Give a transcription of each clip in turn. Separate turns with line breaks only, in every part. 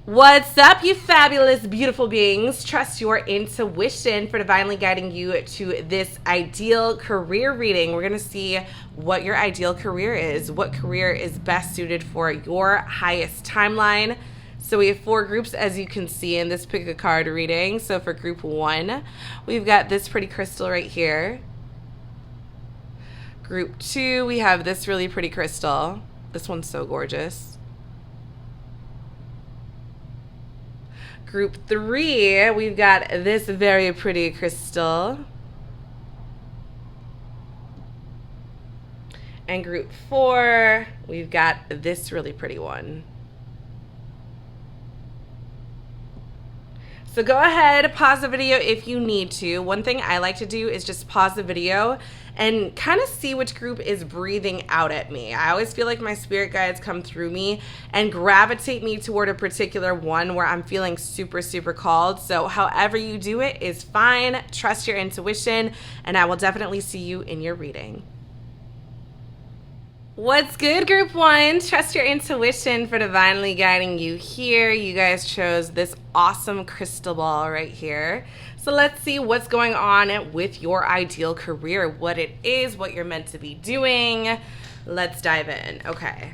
What's up, you fabulous, beautiful beings? Trust your intuition for divinely guiding you to this ideal career reading. We're going to see what your ideal career is, what career is best suited for your highest timeline. So we have 4 groups, as you can see in this pick a card reading. So for group 1, we've got this pretty crystal right here. Group 2, we have this really pretty crystal. This one's so gorgeous. Group 3, we've got this very pretty crystal. And group 4, we've got this really pretty one. So go ahead, pause the video if you need to. One thing I like to do is just pause the video and kind of see which group is breathing out at me. I always feel like my spirit guides come through me and gravitate me toward a particular one where I'm feeling super, super called. So however you do it is fine. Trust your intuition, and I will definitely see you in your reading. What's good, group 1? Trust your intuition for divinely guiding you here. You guys chose this awesome crystal ball right here. So let's see what's going on with your ideal career, what it is, what you're meant to be doing. Let's dive in. Okay.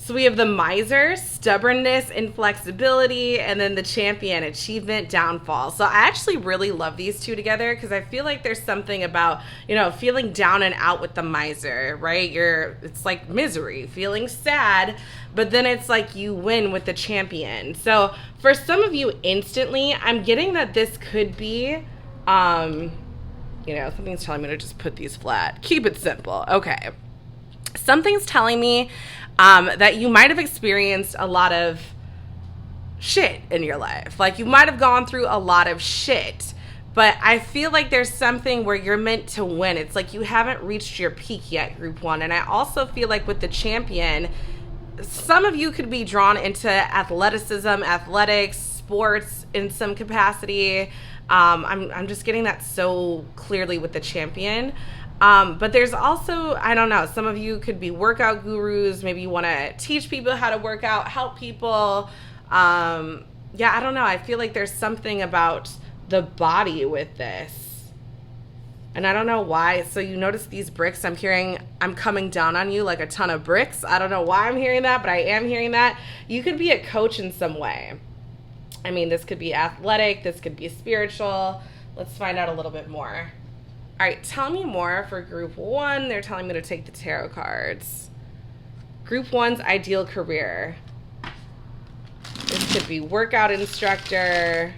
So we have the miser, stubbornness, inflexibility, and then the champion, achievement, downfall. So I actually really love these two together because I feel like there's something about, feeling down and out with the miser, right? It's like misery, feeling sad, but then it's like you win with the champion. So for some of you instantly, I'm getting that this could be, something's telling me to just put these flat. Keep it simple. Okay. Something's telling me that you might have experienced a lot of shit in your life. Like you might have gone through a lot of shit, but I feel like there's something where you're meant to win. It's like you haven't reached your peak yet, group 1. And I also feel like with the champion, some of you could be drawn into athleticism, athletics, sports in some capacity. I'm just getting that so clearly with the champion. But there's also, I don't know, some of you could be workout gurus. Maybe you want to teach people how to work out, help people. I don't know. I feel like there's something about the body with this. And I don't know why. So you notice these bricks, I'm coming down on you like a ton of bricks. I don't know why I'm hearing that, but I am hearing that. You could be a coach in some way. I mean, this could be athletic. This could be spiritual. Let's find out a little bit more. All right, tell me more for group 1. They're telling me to take the tarot cards. Group 1's ideal career. This could be workout instructor.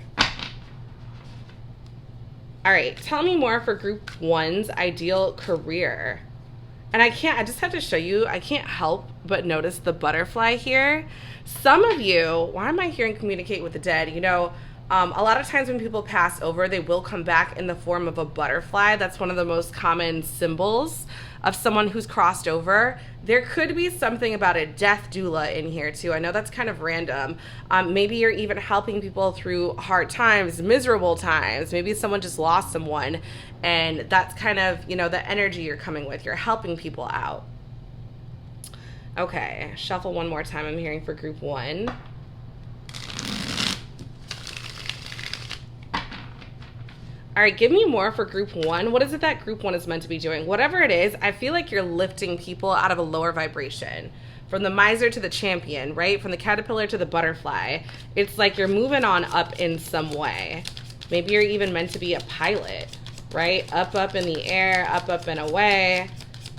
All right, tell me more for group 1's ideal career. And I just have to show you, I can't help but notice the butterfly here. Some of you, why am I hearing communicate with the dead? A lot of times when people pass over, they will come back in the form of a butterfly. That's one of the most common symbols of someone who's crossed over. There could be something about a death doula in here too. I know that's kind of random. Maybe you're even helping people through hard times, miserable times. Maybe someone just lost someone, and that's kind of, the energy you're coming with. You're helping people out. Okay, shuffle one more time. I'm hearing for group 1. All right, give me more for group 1. What is it that group 1 is meant to be doing? Whatever it is, I feel like you're lifting people out of a lower vibration. From the miser to the champion, right? From the caterpillar to the butterfly. It's like you're moving on up in some way. Maybe you're even meant to be a pilot, right? Up in the air, up and away.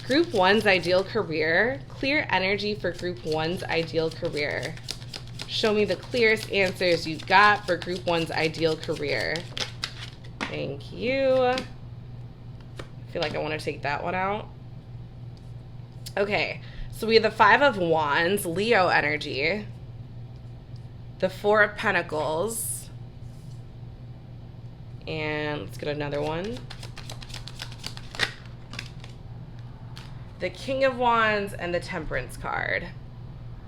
Group 1's ideal career. Clear energy for group 1's ideal career. Show me the clearest answers you've got for group 1's ideal career. Thank you. I feel like I want to take that one out. Okay, so we have the 5 of Wands, Leo energy. The 4 of Pentacles. And let's get another one. The King of Wands and the Temperance card.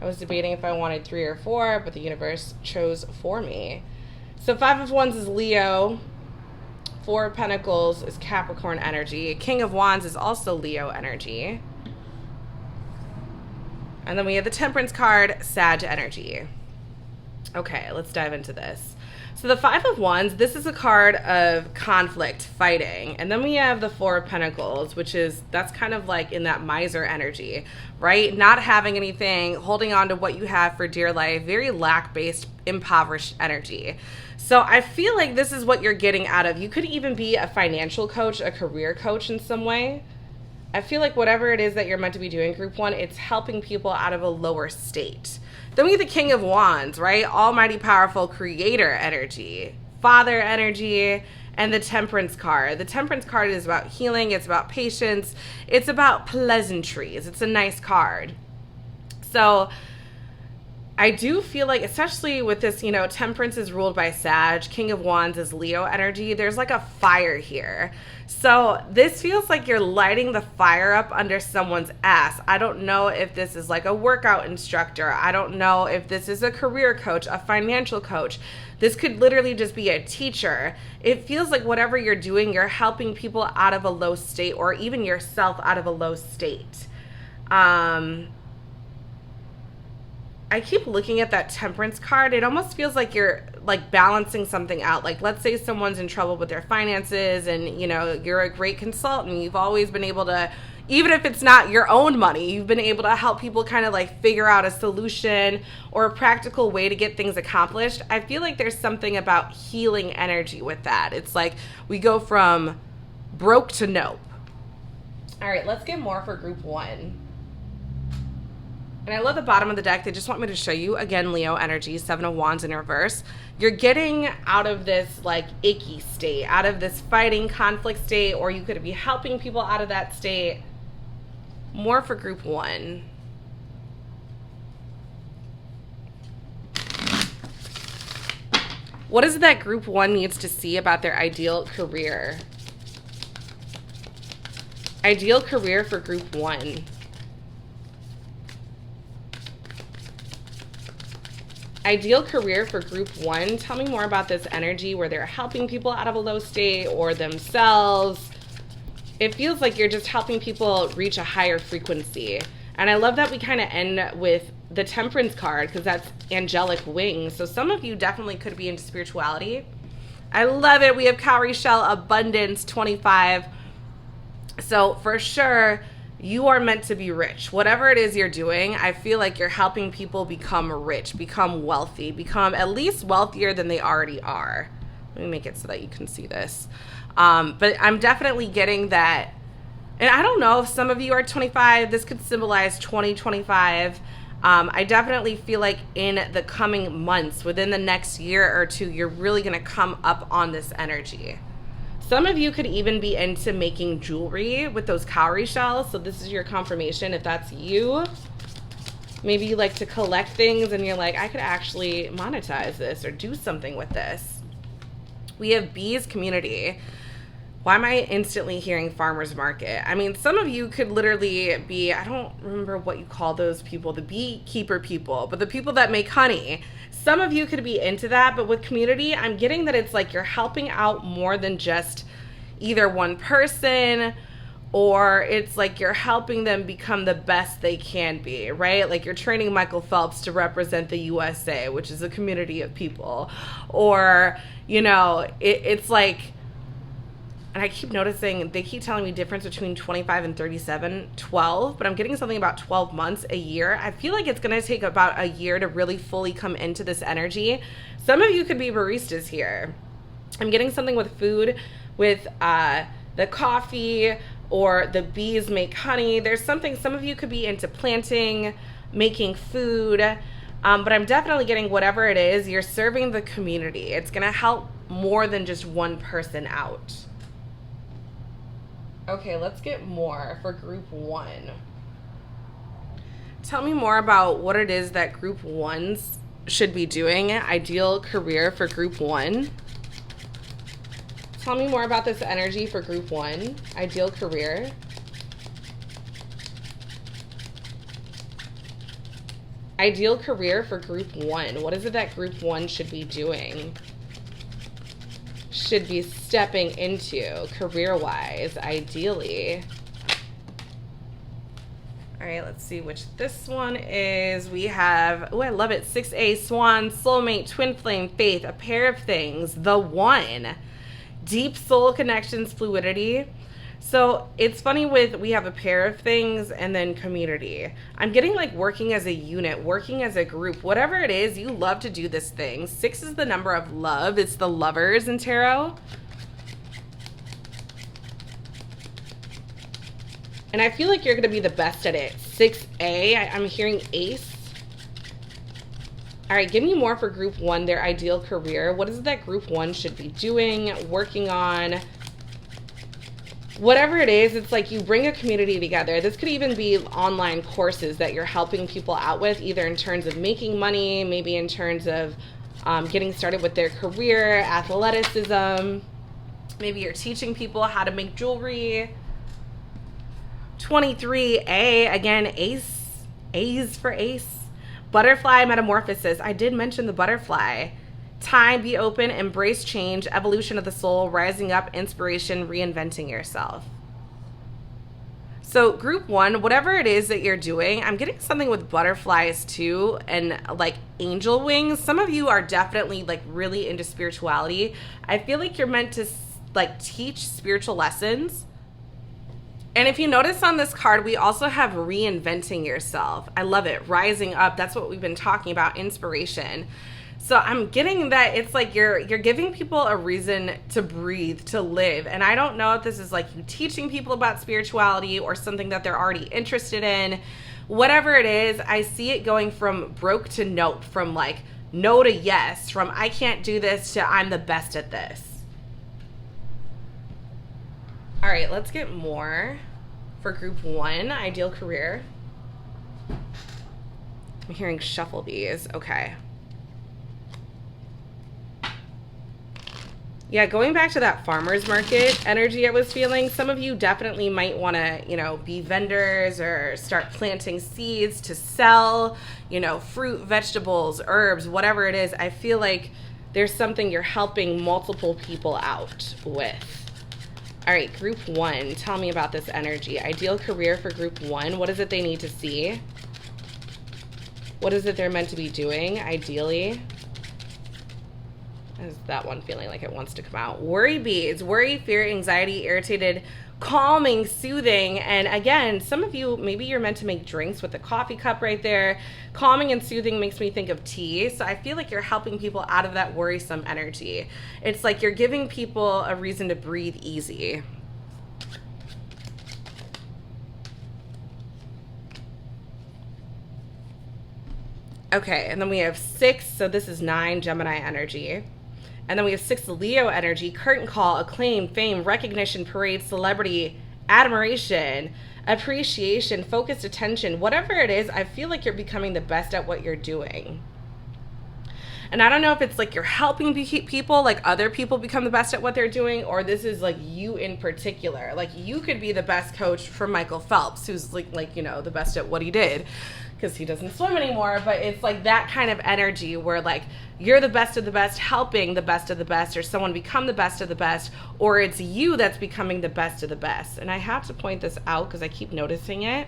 I was debating if I wanted 3 or 4, but the universe chose for me. So 5 of Wands is Leo. 4 of Pentacles is Capricorn energy. King of Wands is also Leo energy. And then we have the Temperance card, Sag energy. Okay, let's dive into this. So the Five of Wands, this is a card of conflict, fighting. And then we have the Four of Pentacles, that's kind of like in that miser energy, right? Not having anything, holding on to what you have for dear life, very lack-based, impoverished energy. So I feel like this is what you're getting out of. You could even be a financial coach, a career coach in some way. I feel like whatever it is that you're meant to be doing, Group 1, it's helping people out of a lower state. Then we get the King of Wands, right? Almighty, powerful creator energy, father energy, and the Temperance card. The Temperance card is about healing. It's about patience. It's about pleasantries. It's a nice card. So I do feel like, especially with this, Temperance is ruled by Sag, King of Wands is Leo energy. There's like a fire here. So this feels like you're lighting the fire up under someone's ass. I don't know if this is like a workout instructor. I don't know if this is a career coach, a financial coach. This could literally just be a teacher. It feels like whatever you're doing, you're helping people out of a low state, or even yourself out of a low state. I keep looking at that Temperance card. It almost feels like you're like balancing something out. Like, let's say someone's in trouble with their finances and, you're a great consultant. You've always been able to, even if it's not your own money, you've been able to help people kind of like figure out a solution or a practical way to get things accomplished. I feel like there's something about healing energy with that. It's like we go from broke to nope. All right, let's get more for Group 1. And I love the bottom of the deck. They just want me to show you, again, Leo energy, Seven of Wands in reverse. You're getting out of this, like, icky state, out of this fighting, conflict state, or you could be helping people out of that state. More for Group 1. What is it that Group 1 needs to see about their ideal career? Ideal career for Group 1. Ideal career for Group 1. Tell me more about this energy where they're helping people out of a low state or themselves. It feels like you're just helping people reach a higher frequency. And I love that we kind of end with the Temperance card because that's angelic wings. So some of you definitely could be into spirituality. I love it. We have Cowrie Shell Abundance 25. So for sure, you are meant to be rich. Whatever it is you're doing, I feel like you're helping people become rich, become wealthy, become at least wealthier than they already are. Let me make it so that you can see this. But I'm definitely getting that. And I don't know if some of you are 25. This could symbolize 2025. I definitely feel like in the coming months, within the next year or two, you're really going to come up on this energy. Some of you could even be into making jewelry with those cowrie shells. So this is your confirmation if that's you. Maybe you like to collect things and you're like, I could actually monetize this or do something with this. We have bees community. Why am I instantly hearing farmer's market? I mean, some of you could literally be, I don't remember what you call those people, the beekeeper people, but the people that make honey. Some of you could be into that, but with community, I'm getting that it's like you're helping out more than just either one person, or it's like you're helping them become the best they can be, right? Like you're training Michael Phelps to represent the USA, which is a community of people. Or, it's like, and I keep noticing, they keep telling me difference between 25 and 37, 12, but I'm getting something about 12 months, a year. I feel like it's going to take about a year to really fully come into this energy. Some of you could be baristas here. I'm getting something with food, with the coffee, or the bees make honey. There's something, some of you could be into planting, making food, but I'm definitely getting whatever it is, you're serving the community. It's going to help more than just one person out. Okay, let's get more for Group 1. Tell me more about what it is that Group 1s should be doing. Ideal career for Group 1. Tell me more about this energy for Group 1. Ideal career. Ideal career for Group 1. What is it that Group 1 should be doing? Should be stepping into career-wise, ideally. All right, let's see which this one is. We have, oh, I love it. 6A, Swan, Soulmate, Twin Flame, Faith, A Pair of Things, The One, Deep Soul Connections, Fluidity. So it's funny with, we have A Pair of Things and then community. I'm getting like working as a unit, working as a group, whatever it is, you love to do this thing. 6 is the number of love. It's the lovers in tarot. And I feel like you're going to be the best at it. 6A, I'm hearing Ace. All right, give me more for group 1, their ideal career. What is it that group 1 should be doing, working on? Whatever it is, it's like you bring a community together. This could even be online courses that you're helping people out with, either in terms of making money, maybe in terms of getting started with their career, athleticism. Maybe you're teaching people how to make jewelry. 23A, again, Ace, A's for Ace. Butterfly metamorphosis. I did mention the butterfly. Time, be open, embrace change, evolution of the soul, rising up, inspiration, reinventing yourself. So group 1, whatever it is that you're doing, I'm getting something with butterflies too, and like angel wings. Some of you are definitely like really into spirituality. I feel like you're meant to like teach spiritual lessons. And if you notice on this card, we also have reinventing yourself. I love it. Rising up. That's what we've been talking about. Inspiration. So I'm getting that it's like you're giving people a reason to breathe, to live. And I don't know if this is like you teaching people about spirituality or something that they're already interested in. Whatever it is, I see it going from broke to nope, from like no to yes, from I can't do this to I'm the best at this. All right, let's get more for group 1, ideal career. I'm hearing shuffle bees. Okay. Yeah, going back to that farmer's market energy I was feeling, some of you definitely might want to, be vendors or start planting seeds to sell, fruit, vegetables, herbs, whatever it is. I feel like there's something you're helping multiple people out with. All right, group 1, tell me about this energy. Ideal career for group 1. What is it they need to see? What is it they're meant to be doing, ideally? Is that one feeling like it wants to come out? Worry beads, worry, fear, anxiety, irritated, calming, soothing. And again, some of you, maybe you're meant to make drinks with the coffee cup right there. Calming and soothing makes me think of tea. So I feel like you're helping people out of that worrisome energy. It's like you're giving people a reason to breathe easy. Okay, and then we have 6, so this is 9, Gemini energy. And then we have 6, Leo energy, curtain call, acclaim, fame, recognition, parade, celebrity, admiration, appreciation, focused attention. Whatever it is, I feel like you're becoming the best at what you're doing. And I don't know if it's like you're helping people, like other people become the best at what they're doing, or this is like you in particular. Like you could be the best coach for Michael Phelps, who's like the best at what he did, because he doesn't swim anymore. But it's like that kind of energy where like you're the best of the best helping the best of the best, or someone become the best of the best, or it's you that's becoming the best of the best. And I have to point this out because I keep noticing it.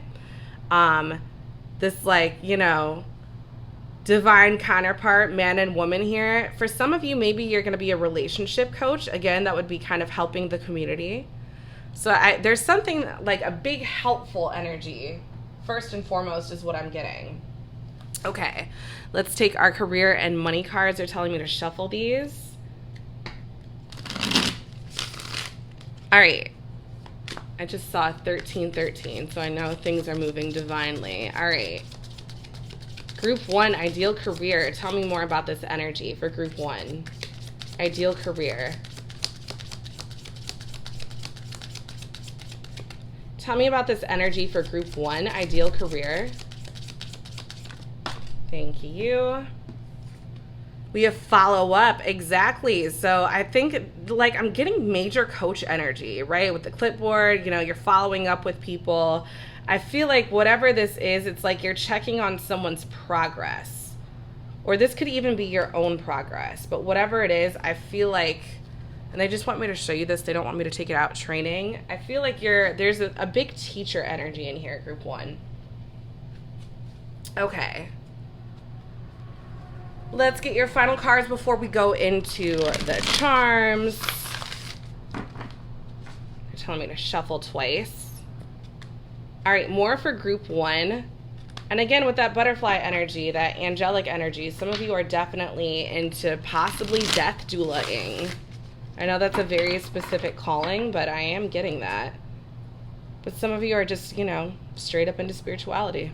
This like, divine counterpart, man and woman here. For some of you, maybe you're going to be a relationship coach. Again, that would be kind of helping the community. So there's something like a big helpful energy. First and foremost is what I'm getting. Okay, let's take our career and money cards. They're telling me to shuffle these. All right. I just saw 1313, so I know things are moving divinely. All right. Group 1, ideal career. Tell me more about this energy for group 1. Ideal career. Tell me about this energy for group 1, ideal career. Thank you. We have follow up, exactly. So I think like I'm getting major coach energy, right? With the clipboard, you're following up with people. I feel like whatever this is, it's like you're checking on someone's progress. Or this could even be your own progress. But whatever it is, I feel like, and they just want me to show you this, they don't want me to take it out training. I feel like there's a big teacher energy in here, group 1. Okay. Let's get your final cards before we go into the charms. They're telling me to shuffle twice. All right, more for group 1. And again, with that butterfly energy, that angelic energy, some of you are definitely into possibly death doulaing. I know that's a very specific calling, but I am getting that. But some of you are just, straight up into spirituality.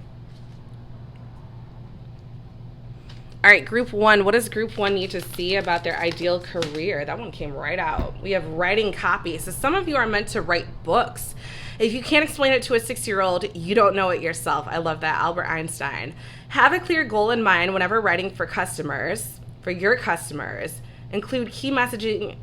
All right, group 1. What does group 1 need to see about their ideal career? That one came right out. We have writing copy. So some of you are meant to write books. If you can't explain it to a 6-year-old, you don't know it yourself. I love that, Albert Einstein. Have a clear goal in mind whenever writing for your customers. Include key messaging,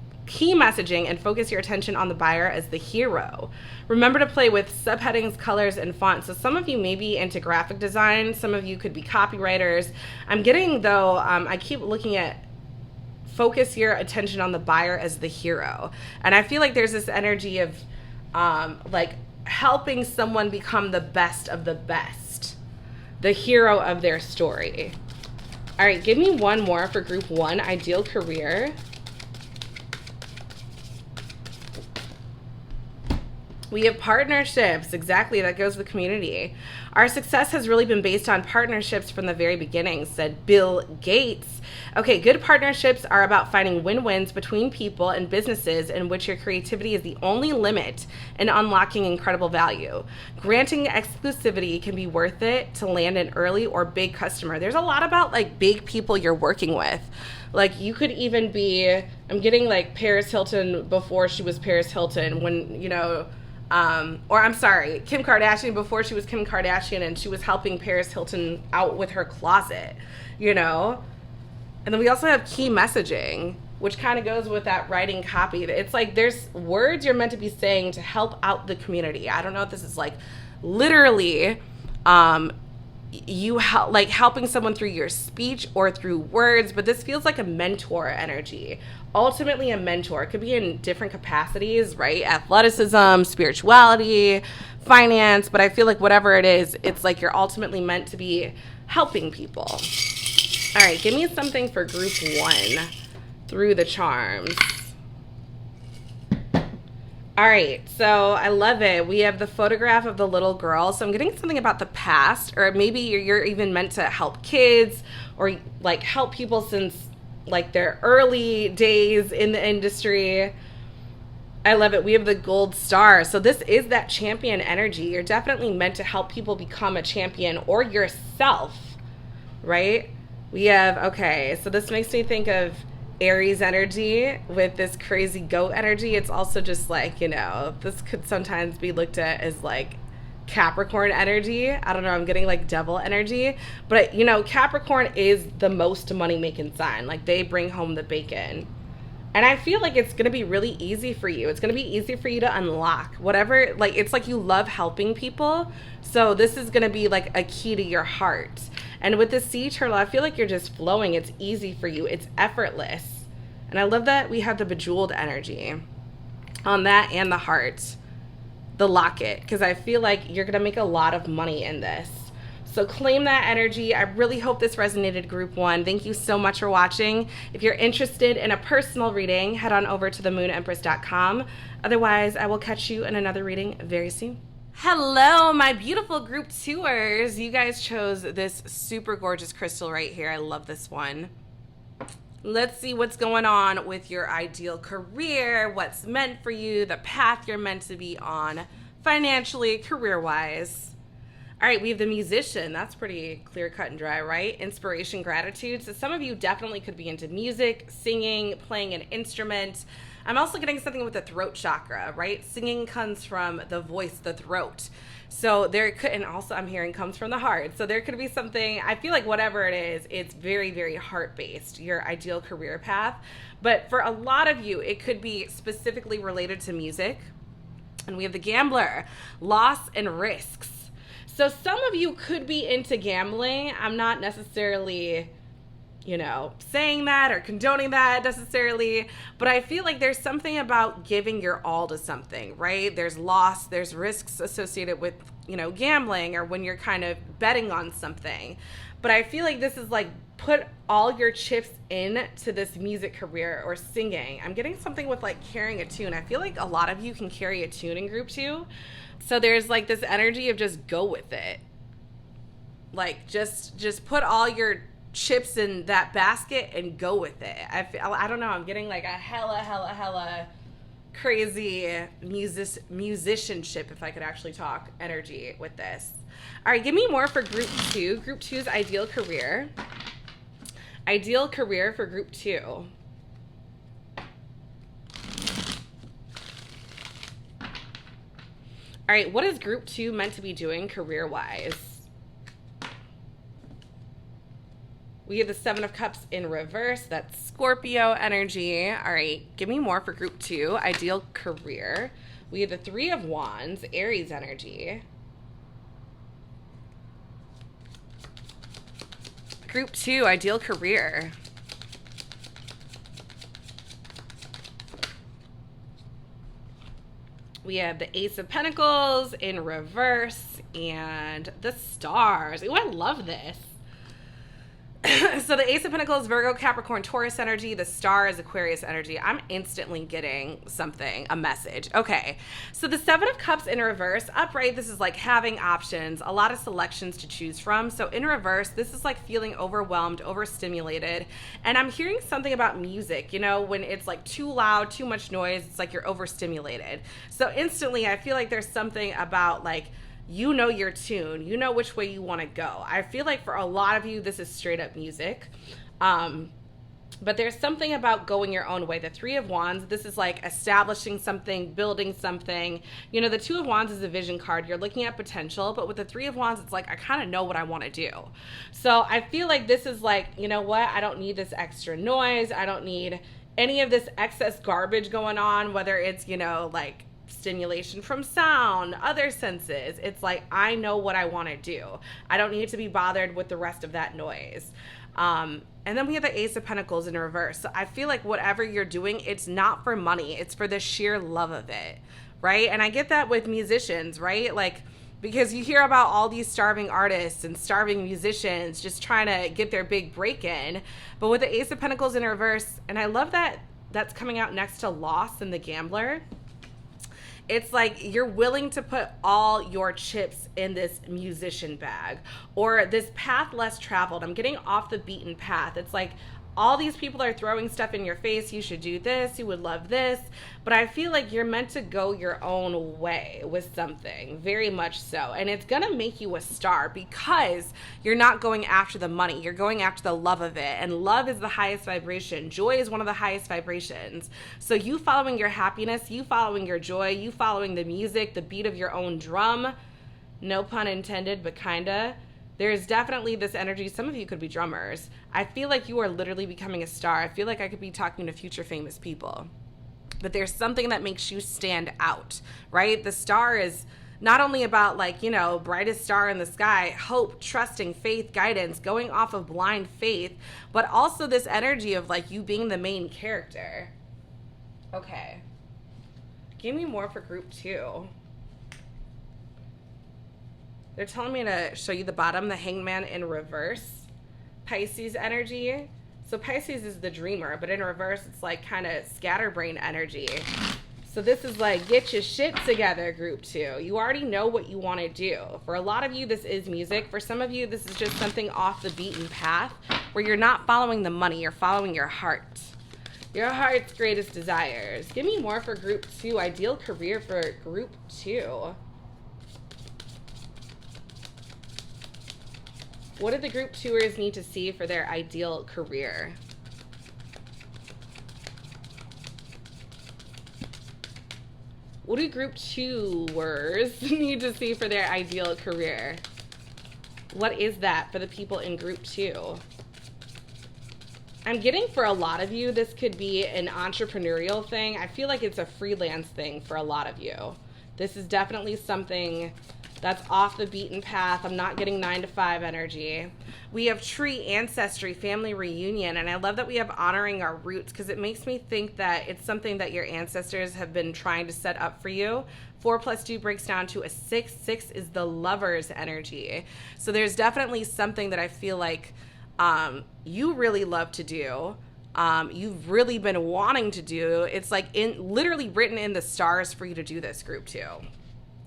and focus your attention on the buyer as the hero. Remember to play with subheadings, colors, and fonts. So some of you may be into graphic design. Some of you could be copywriters. I'm getting, though, I keep looking at focus your attention on the buyer as the hero. And I feel like there's this energy of like helping someone become the best of the best, the hero of their story. All right, give me one more for group 1, ideal career. We have partnerships. Exactly. That goes with community. Our success has really been based on partnerships from the very beginning, said Bill Gates. Okay, good partnerships are about finding win-wins between people and businesses in which your creativity is the only limit in unlocking incredible value. Granting exclusivity can be worth it to land an early or big customer. There's a lot about like big people you're working with. Like you could even be, I'm getting like Paris Hilton before she was Paris Hilton when, or I'm sorry, Kim Kardashian before she was Kim Kardashian and she was helping Paris Hilton out with her closet, And then we also have key messaging, which kind of goes with that writing copy. It's like there's words you're meant to be saying to help out the community. I don't know if this is like literally you helping someone through your speech or through words, but this feels like a mentor energy. Ultimately a mentor. It could be in different capacities, right? Athleticism, spirituality, finance, but I feel like whatever it is, it's like you're ultimately meant to be helping people. All right, give me something for group 1 through the charms. All right, so I love it. We have the photograph of the little girl. So I'm getting something about the past, or maybe you're even meant to help kids or like help people since like their early days in the industry. I love it. We have the gold star. So this is that champion energy. You're definitely meant to help people become a champion or yourself, right? We have, okay, so this makes me think of Aries energy with this crazy goat energy. It's also just like, this could sometimes be looked at as like Capricorn energy. I don't know, I'm getting like devil energy. But, Capricorn is the most money-making sign. Like they bring home the bacon. And I feel like it's going to be really easy for you. It's going to be easy for you to unlock whatever, like it's like you love helping people. So this is going to be like a key to your heart. And with the sea turtle, I feel like you're just flowing. It's easy for you. It's effortless. And I love that we have the bejeweled energy on that and the heart, the locket, because I feel like you're going to make a lot of money in this. So claim that energy. I really hope this resonated, group 1. Thank you so much for watching. If you're interested in a personal reading, head on over to theMoonEmpress.com. Otherwise, I will catch you in another reading very soon. Hello, my beautiful group 2ers. You guys chose this super gorgeous crystal right here. I love this one. Let's see what's going on with your ideal career, what's meant for you, the path you're meant to be on financially, career-wise. All right, we have the musician. That's pretty clear, cut, and dry, right? Inspiration, gratitude. So some of you definitely could be into music, singing, playing an instrument. I'm also getting something with the throat chakra, right? Singing comes from the voice, the throat. So there could, and also I'm hearing comes from the heart. So there could be something, I feel like whatever it is, it's very, very heart-based, your ideal career path. But for a lot of you, it could be specifically related to music. And we have the gambler, loss and risks. So some of you could be into gambling. I'm not necessarily, saying that or condoning that necessarily, but I feel like there's something about giving your all to something, right? There's loss, there's risks associated with, gambling or when you're kind of betting on something. But I feel like this is like put all your chips into this music career or singing. I'm getting something with like carrying a tune. I feel like a lot of you can carry a tune in group 2. So there's like this energy of just go with it. Like just put all your chips in that basket and go with it. I don't know. I'm getting like a hella crazy musicianship, if I could actually talk, energy with this. All right, give me more for group 2. Group 2's ideal career. Ideal career for group 2. All right, what is group 2 meant to be doing career-wise? We have the 7 of Cups in reverse. That's Scorpio energy. All right, give me more for group 2, ideal career. We have the 3 of Wands, Aries energy. Group 2, ideal career. We have the Ace of Pentacles in reverse and the stars. Ooh, I love this. So the Ace of Pentacles, Virgo, Capricorn, Taurus energy. The star is Aquarius energy. I'm instantly getting something, a message. Okay. So the 7 of Cups in reverse, upright, this is like having options, a lot of selections to choose from. So in reverse, this is like feeling overwhelmed, overstimulated. And I'm hearing something about music, when it's like too loud, too much noise, it's like you're overstimulated. So instantly, I feel like there's something about like, your tune, which way you want to go. I feel like for a lot of you, this is straight up music. But there's something about going your own way. The 3 of Wands, this is like establishing something, building something. The 2 of Wands is a vision card. You're looking at potential, but with the 3 of Wands, it's like, I kind of know what I want to do. So I feel like this is like, what? I don't need this extra noise. I don't need any of this excess garbage going on, whether it's, like stimulation from sound, other senses. It's like, I know what I want to do. I don't need to be bothered with the rest of that noise. And then we have the Ace of Pentacles in reverse. So I feel like whatever you're doing, it's not for money. It's for the sheer love of it, right? And I get that with musicians, right? Like, because you hear about all these starving artists and starving musicians just trying to get their big break in. But with the Ace of Pentacles in reverse, and I love that that's coming out next to loss and the gambler, it's like you're willing to put all your chips in this musician bag or this path less traveled. I'm getting off the beaten path. It's like all these people are throwing stuff in your face. You should do this. You would love this. But I feel like you're meant to go your own way with something, very much so. And it's going to make you a star because you're not going after the money. You're going after the love of it. And love is the highest vibration. Joy is one of the highest vibrations. So you following your happiness, you following your joy, you following the music, the beat of your own drum, no pun intended, but kinda. There's definitely this energy. Some of you could be drummers. I feel like you are literally becoming a star. I feel like I could be talking to future famous people. But there's something that makes you stand out, right? The star is not only about like, brightest star in the sky, hope, trusting, faith, guidance, going off of blind faith, but also this energy of like you being the main character. Okay. Give me more for group 2. They're telling me to show you the bottom, the Hangman in reverse. Pisces energy. So Pisces is the dreamer, but in reverse, it's like kind of scatterbrain energy. So this is like, get your shit together, group 2. You already know what you want to do. For a lot of you, this is music. For some of you, this is just something off the beaten path where you're not following the money. You're following your heart. Your heart's greatest desires. Give me more for group 2. Ideal career for group 2. What do the group 2ers need to see for their ideal career? What do group 2ers need to see for their ideal career? What is that for the people in group 2? I'm getting for a lot of you, this could be an entrepreneurial thing. I feel like it's a freelance thing for a lot of you. This is definitely something That's off the beaten path. I'm not getting 9 to 5 energy. We have tree, ancestry, family reunion. And I love that we have honoring our roots, because it makes me think that it's something that your ancestors have been trying to set up for you. 4 plus 2 breaks down to a 6. 6 is the lover's energy. So there's definitely something that I feel like you really love to do. You've really been wanting to do. It's like literally written in the stars for you to do this, group 2.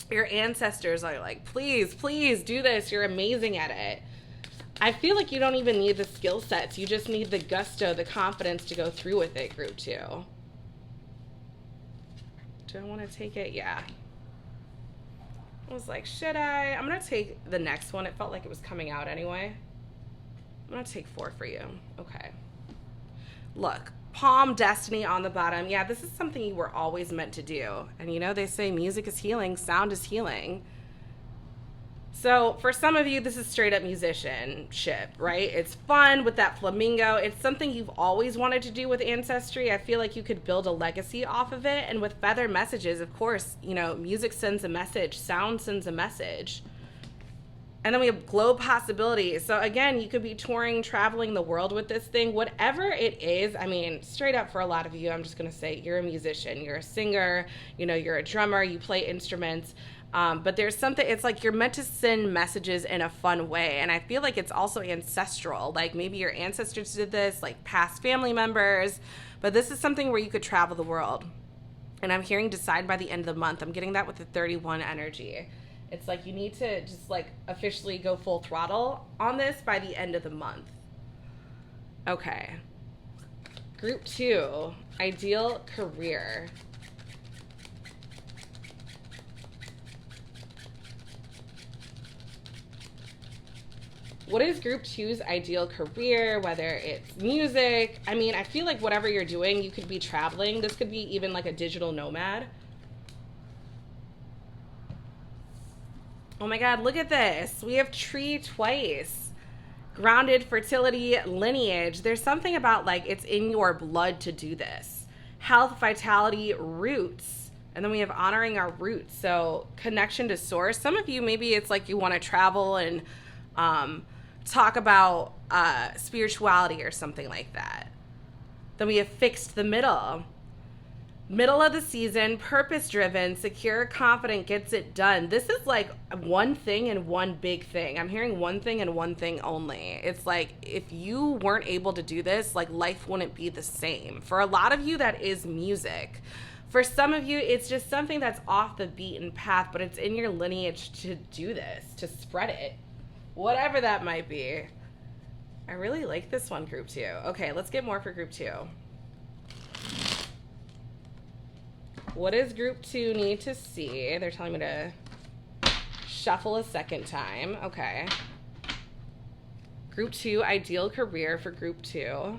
Your ancestors are like, please, please do this. You're amazing at it. I feel like you don't even need the skill sets. You just need the gusto, the confidence to go through with it, group 2. Do I want to take it? Yeah. I was like, should I? I'm going to take the next one. It felt like it was coming out anyway. I'm going to take 4 for you. Okay. Look, Palm Destiny on the bottom. Yeah, this is something you were always meant to do. And you know, they say music is healing, sound is healing. So for some of you, this is straight up musicianship, right? It's fun with that flamingo. It's something you've always wanted to do with Ancestry. I feel like you could build a legacy off of it. And with feather messages, of course, you know, music sends a message, sound sends a message. And then we have globe possibilities. So again, you could be touring, traveling the world with this thing. Whatever it is, I mean, straight up for a lot of you, I'm just going to say you're a musician, you're a singer, you know, you're a drummer, you play instruments. But there's something, it's like you're meant to send messages in a fun way. And I feel like it's also ancestral. Like maybe your ancestors did this, like past family members. But this is something where you could travel the world. And I'm hearing decide by the end of the month. I'm getting that with the 31 energy. It's like you need to just like officially go full throttle on this by the end of the month. Okay. Group 2, ideal career. What is group 2's ideal career? Whether it's music. I mean, I feel like whatever you're doing, you could be traveling. This could be even like a digital nomad. Oh my God, look at this. We have tree twice. Grounded, fertility, lineage. There's something about like it's in your blood to do this. Health, vitality, roots. And then we have honoring our roots. So connection to source. Some of you, maybe it's like you want to travel and talk about spirituality or something like that. Then we have fixed the middle. Middle of the season, purpose-driven, secure, confident, gets it done. This is like one thing and one big thing. I'm hearing one thing and one thing only. It's like if you weren't able to do this, like life wouldn't be the same. For a lot of you, that is music. For some of you, it's just something that's off the beaten path, but it's in your lineage to do this, to spread it. Whatever that might be. I really like this one, group 2. Okay, let's get more for group 2. What does group 2 need to see? They're telling me to shuffle a second time. Okay. Group 2, ideal career for group 2.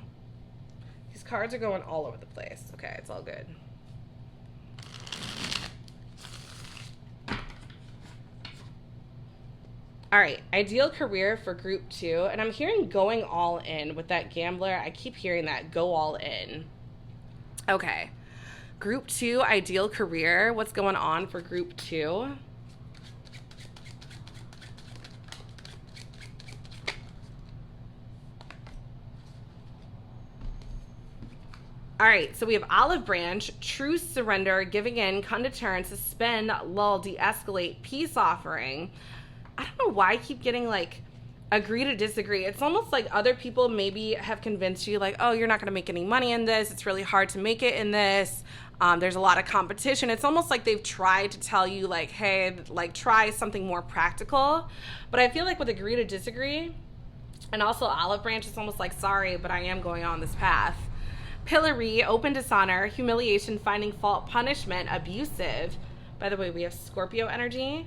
These cards are going all over the place. Okay, it's all good. All right, ideal career for group 2. And I'm hearing going all in with that gambler. I keep hearing that, go all in. Okay. Group 2, ideal career. What's going on for group 2? All right, so we have olive branch, truce, surrender, giving in, come to terms, suspend, lull, de-escalate, peace offering. I don't know why I keep getting like agree to disagree. It's almost like other people maybe have convinced you like, oh, you're not going to make any money in this. It's really hard to make it in this. There's a lot of competition. It's almost like they've tried to tell you like, hey, like try something more practical. But I feel like with agree to disagree and also olive branch, it's almost like, sorry, but I am going on this path. Pillory, open dishonor, humiliation, finding fault, punishment, abusive. By the way, we have Scorpio energy.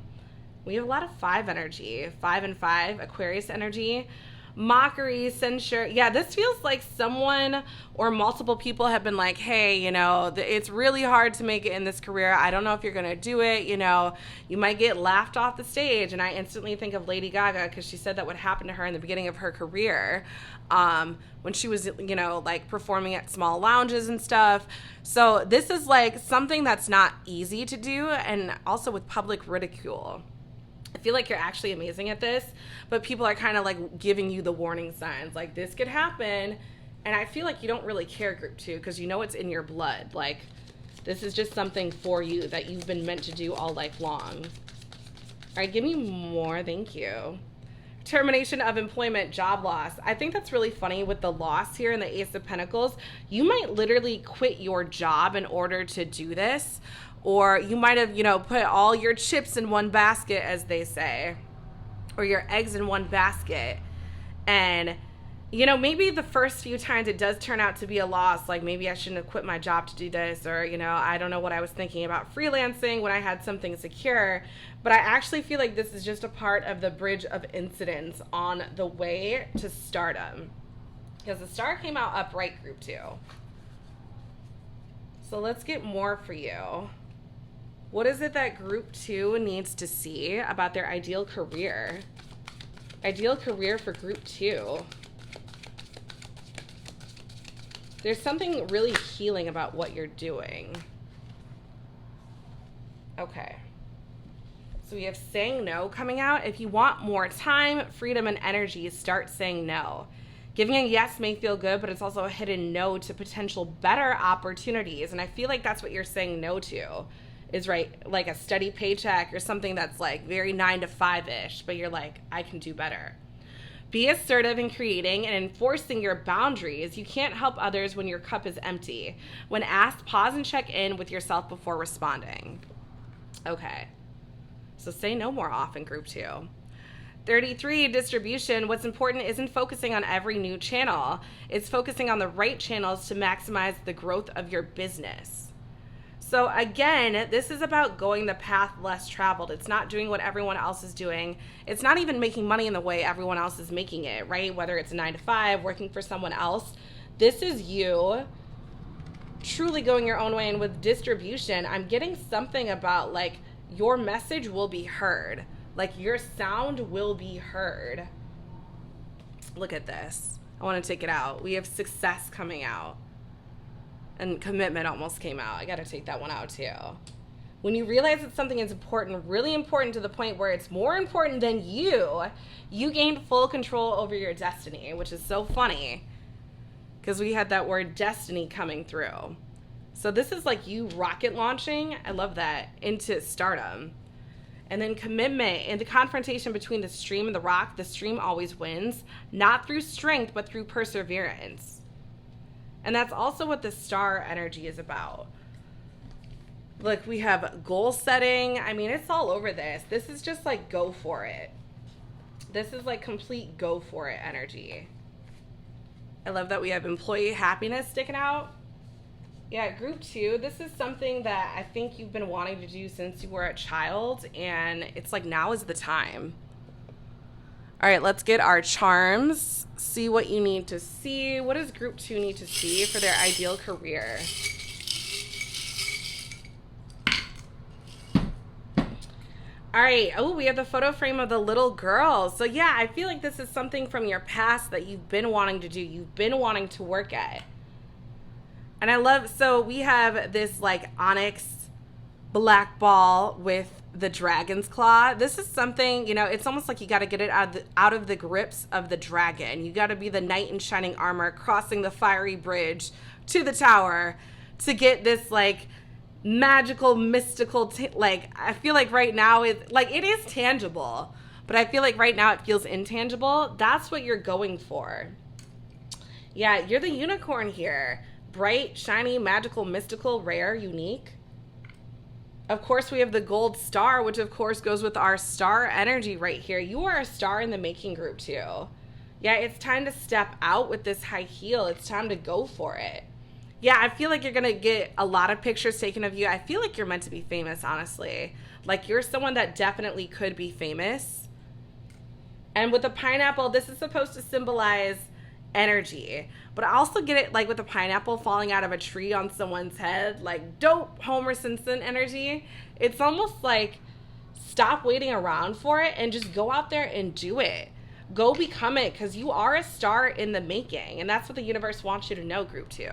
We have a lot of 5 energy, 5 and 5, Aquarius energy, mockery, censure. Yeah, this feels like someone or multiple people have been like, hey, you know, it's really hard to make it in this career. I don't know if you're going to do it. You know, you might get laughed off the stage. And I instantly think of Lady Gaga because she said that would happen to her in the beginning of her career when she was, you know, like performing at small lounges and stuff. So this is like something that's not easy to do, and also with public ridicule. I feel like you're actually amazing at this, but people are kind of like giving you the warning signs, like this could happen. And I feel like you don't really care, group 2, because you know it's in your blood. Like, this is just something for you that you've been meant to do all life long. All right, give me more. Thank you. Termination of employment, job loss. I think that's really funny with the loss here in the Ace of Pentacles. You might literally quit your job in order to do this. Or you might have, put all your chips in one basket, as they say, or your eggs in one basket. And, maybe the first few times it does turn out to be a loss. Like, maybe I shouldn't have quit my job to do this, or, I don't know what I was thinking about freelancing when I had something secure. But I actually feel like this is just a part of the bridge of incidents on the way to stardom. Because the star came out upright, group 2. So let's get more for you. What is it that group 2 needs to see about their ideal career? Ideal career for group 2. There's something really healing about what you're doing. Okay. So we have saying no coming out. If you want more time, freedom, and energy, start saying no. Giving a yes may feel good, but it's also a hidden no to potential better opportunities. And I feel like that's what you're saying no to. Is right, like a steady paycheck or something that's like very 9 to 5-ish, but you're like, I can do better. Be assertive in creating and enforcing your boundaries. You can't help others when your cup is empty. When asked, pause and check in with yourself before responding. Okay. So say no more often, group 2. 33, distribution. What's important isn't focusing on every new channel. It's focusing on the right channels to maximize the growth of your business. So again, this is about going the path less traveled. It's not doing what everyone else is doing. It's not even making money in the way everyone else is making it, right? Whether it's 9 to 5, working for someone else. This is you truly going your own way. And with distribution, I'm getting something about like your message will be heard. Like your sound will be heard. Look at this. I want to take it out. We have success coming out. And commitment almost came out. I got to take that one out too. When you realize that something is important, really important to the point where it's more important than you gained full control over your destiny, which is so funny because we had that word destiny coming through. So this is like you rocket launching, I love that, into stardom. And then commitment and the confrontation between the stream and the rock. The stream always wins, not through strength, but through perseverance. And that's also what the star energy is about. Look, we have goal setting. I mean, it's all over this. This is just like go for it. This is like complete go for it energy. I love that we have employee happiness sticking out. Yeah, group 2, this is something that I think you've been wanting to do since you were a child, and it's like now is the time. All right, let's get our charms. See what you need to see. What does group 2 need to see for their ideal career? All right. Oh, we have the photo frame of the little girl. So yeah, I feel like this is something from your past that you've been wanting to do. You've been wanting to work at. And I love, so we have this like onyx black ball with the dragon's claw. This is something, it's almost like you got to get it out of the grips of the dragon. You got to be the knight in shining armor crossing the fiery bridge to the tower to get this like magical, mystical, I feel like right now it is tangible, but I feel like right now it feels intangible. That's what you're going for. Yeah, you're the unicorn here. Bright, shiny, magical, mystical, rare, unique. Of course, we have the gold star, which of course goes with our star energy right here. You are a star in the making, group 2. Yeah, it's time to step out with this high heel. It's time to go for it. Yeah, I feel like you're going to get a lot of pictures taken of you. I feel like you're meant to be famous, honestly. Like you're someone that definitely could be famous. And with the pineapple, this is supposed to symbolize energy, but I also get it like with a pineapple falling out of a tree on someone's head, like dope Homer Simpson energy. It's almost like stop waiting around for it and just go out there and do it. Go become it, because you are a star in the making. And that's what the universe wants you to know, group 2.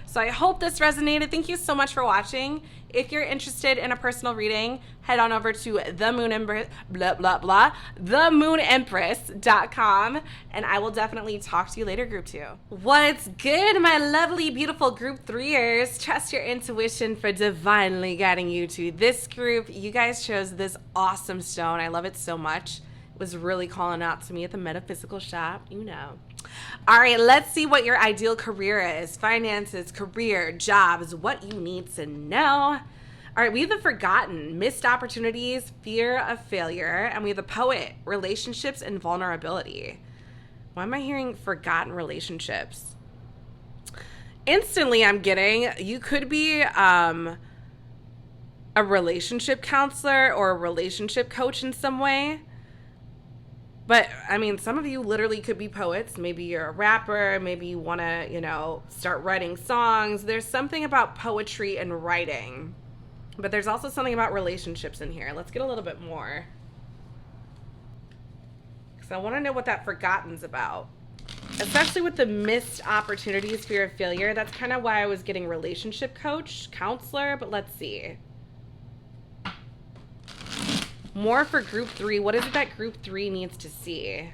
So I hope this resonated. Thank you so much for watching. If you're interested in a personal reading, head on over to themoonempress.com, and I will definitely talk to you later, group 2. What's good, my lovely, beautiful group 3ers? Trust your intuition for divinely guiding you to this group. You guys chose this awesome stone. I love it so much. It was really calling out to me at the metaphysical shop, you know. All right, let's see what your ideal career is. Finances, career, jobs, what you need to know. All right, we have the forgotten, missed opportunities, fear of failure, and we have the poet, relationships and vulnerability. Why am I hearing forgotten relationships? Instantly, I'm getting, you could be a relationship counselor or a relationship coach in some way. But, I mean, some of you literally could be poets. Maybe you're a rapper. Maybe you want to, start writing songs. There's something about poetry and writing. But there's also something about relationships in here. Let's get a little bit more. Because I want to know what that forgotten's about. Especially with the missed opportunities, fear of failure. That's kind of why I was getting relationship coach, counselor. But let's see. More for group 3. What is it that group 3 needs to see?